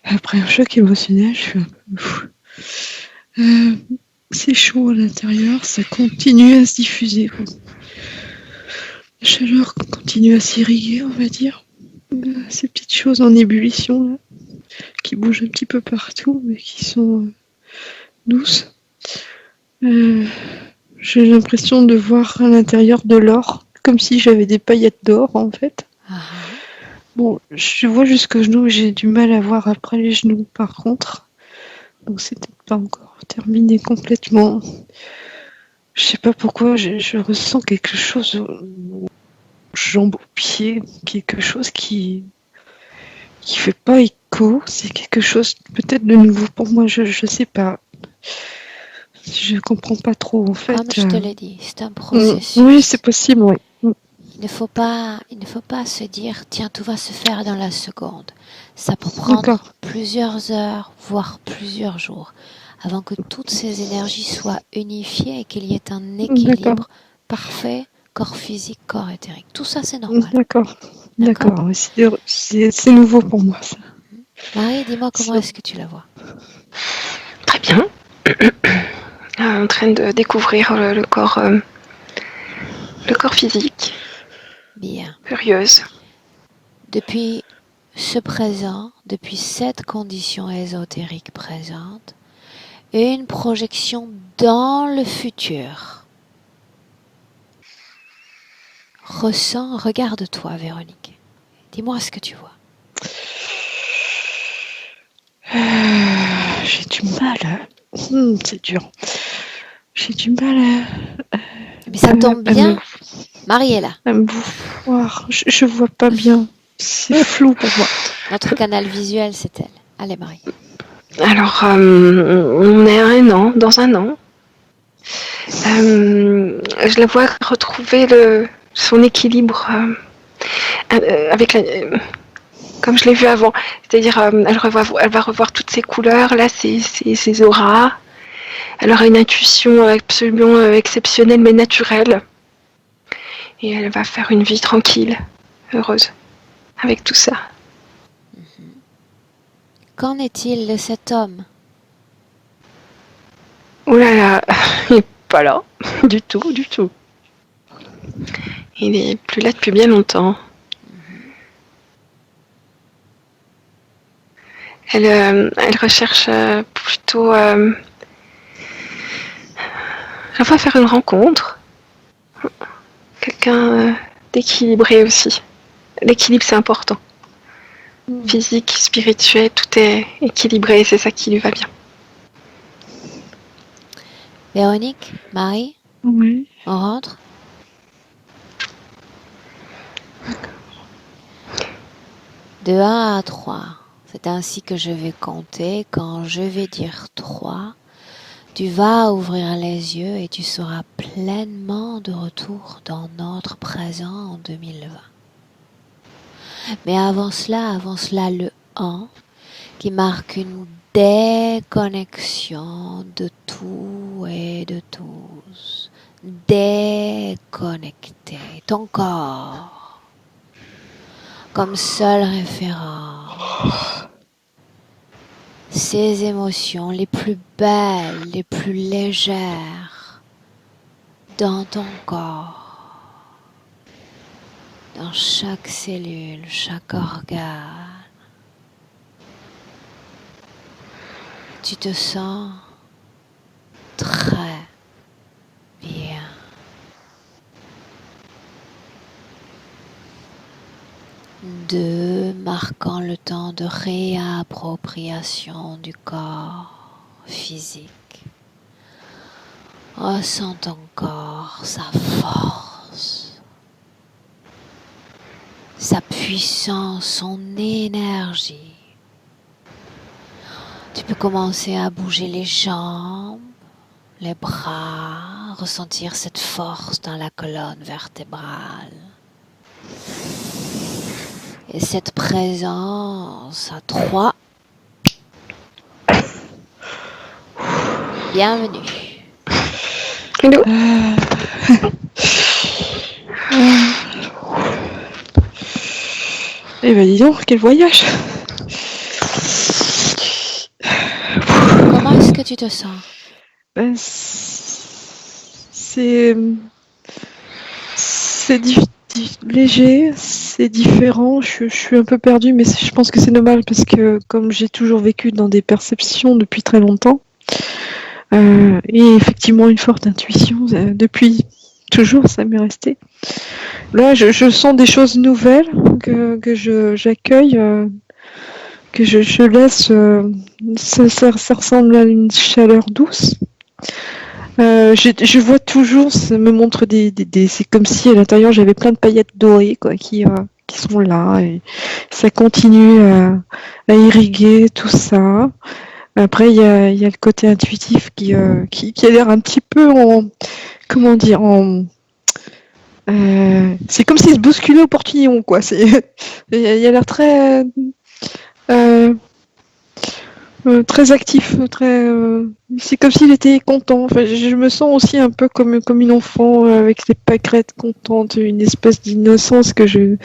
après un choc émotionnel, je suis un peu fou. C'est chaud à l'intérieur, ça continue à se diffuser. La chaleur continue à s'irriguer, on va dire. Ces petites choses en ébullition, là, qui bougent un petit peu partout, mais qui sont douces. J'ai l'impression de voir à l'intérieur de l'or, comme si j'avais des paillettes d'or, en fait. Ah, Bon, je vois jusqu'aux genoux, j'ai du mal à voir après les genoux, par contre. Donc c'est peut-être pas encore terminé complètement. Je sais pas pourquoi, je ressens quelque chose aux jambes, aux pieds, quelque chose qui fait pas écho. C'est quelque chose peut-être de nouveau pour moi, je sais pas. Je comprends pas trop en comme fait. je te l'ai dit, c'est un Oui, c'est processus. possible, oui. Il ne faut pas se dire, tiens, tout va se faire dans la seconde. Ça peut prendre D'accord, plusieurs heures, voire plusieurs jours, avant que toutes ces énergies soient unifiées et qu'il y ait un d'accord, équilibre parfait, corps physique, corps éthérique. Tout ça, c'est normal. d'accord, D'accord? d'accord. Oui, c'est nouveau pour moi ça. Marie, dis-moi comment Ça- est-ce que tu la vois? Très bien. En train de découvrir le corps physique. Bien. Curieuse. Depuis ce présent, depuis cette condition ésotérique présente, et une projection dans le futur. Ressens, regarde-toi, Véronique. Dis-moi ce que tu vois. J'ai du mal. C'est dur. J'ai du mal Mais ça tombe bien, Marie est là. à me voir. Je vois pas bien. C'est flou pour moi. Notre canal visuel, c'est elle. Allez, Marie. Alors, on est à dans un an. Je la vois retrouver son équilibre avec comme je l'ai vu avant. C'est-à-dire, elle va revoir toutes ses couleurs, là, ses auras. Elle aura une intuition absolument exceptionnelle mais naturelle. Et elle va faire une vie tranquille, heureuse, avec tout ça. Qu'en est-il de cet homme? Oh là là, il n'est pas là, du tout, du tout. Il est plus là depuis bien longtemps. Elle recherche plutôt. Elle va faire une rencontre. Quelqu'un d'équilibré aussi. L'équilibre, c'est important. Physique, spirituel, tout est équilibré, c'est ça qui lui va bien. Véronique, Marie, Oui. on rentre? De 1 à 3. C'est ainsi que je vais compter. Quand je vais dire 3, Tu vas ouvrir les yeux et tu seras pleinement de retour dans notre présent en 2020. Mais avant cela, le 1 qui marque une déconnexion de tout et de tous. Déconnecter ton corps comme seule référence. Ces émotions les plus belles, les plus légères dans ton corps, dans chaque cellule, chaque organe. Tu te sens très bien. Deux, marquant le temps de réappropriation du corps physique. Ressens ton corps, sa force, sa puissance, son énergie. Tu peux commencer à bouger les jambes, les bras, ressentir cette force dans la colonne vertébrale. Et cette présence à 3. Bienvenue. Hello. Eh ben dis donc, quel voyage! Comment est-ce que tu te sens? Ben, c'est léger, c'est différent. Je suis un peu perdue, mais je pense que c'est normal parce que comme j'ai toujours vécu dans des perceptions depuis très longtemps, et effectivement une forte intuition depuis toujours, ça m'est resté. Là, je sens des choses nouvelles que j'accueille, que je laisse. Ça ressemble à une chaleur douce. Je vois toujours, ça me montre c'est comme si à l'intérieur j'avais plein de paillettes dorées quoi, qui sont là et ça continue à irriguer tout ça. Après il y a le côté intuitif qui a l'air un petit peu comment dire c'est comme s'il se bousculait au portillon quoi. Il a l'air très euh, très actif, c'est comme s'il était content. Enfin, je me sens aussi un peu comme une enfant avec les pâquerettes contentes, une espèce d'innocence que je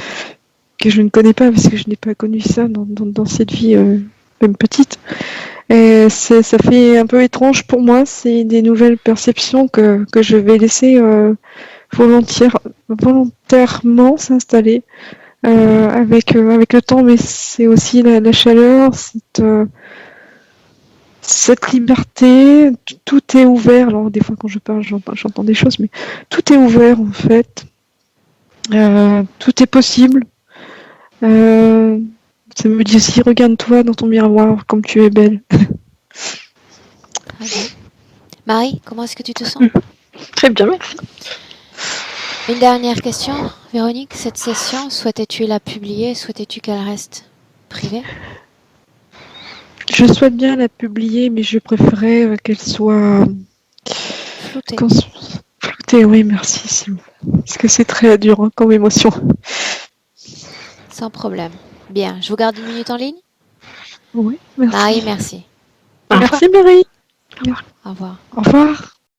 ne connais pas parce que je n'ai pas connu ça dans cette vie, même petite. Et ça fait un peu étrange pour moi. C'est des nouvelles perceptions que je vais laisser volontairement s'installer avec le temps, mais c'est aussi la chaleur, cette liberté, tout est ouvert. Alors des fois quand je parle, j'entends des choses, mais tout est ouvert en fait. Tout est possible. Ça me dit aussi, regarde-toi dans ton miroir, comme tu es belle. Très bien. Marie, comment est-ce que tu te sens? Très bien, merci. Une dernière question, Véronique. Cette session, souhaitais-tu la publier? Souhaitais-tu qu'elle reste privée? Je souhaite bien la publier, mais je préférais qu'elle soit Floutée. floutée. Oui, merci. Parce que c'est très dur hein, comme émotion. Sans problème. Bien, je vous garde une minute en ligne. Oui, merci. Marie, merci. Merci Marie. Au revoir. Au revoir.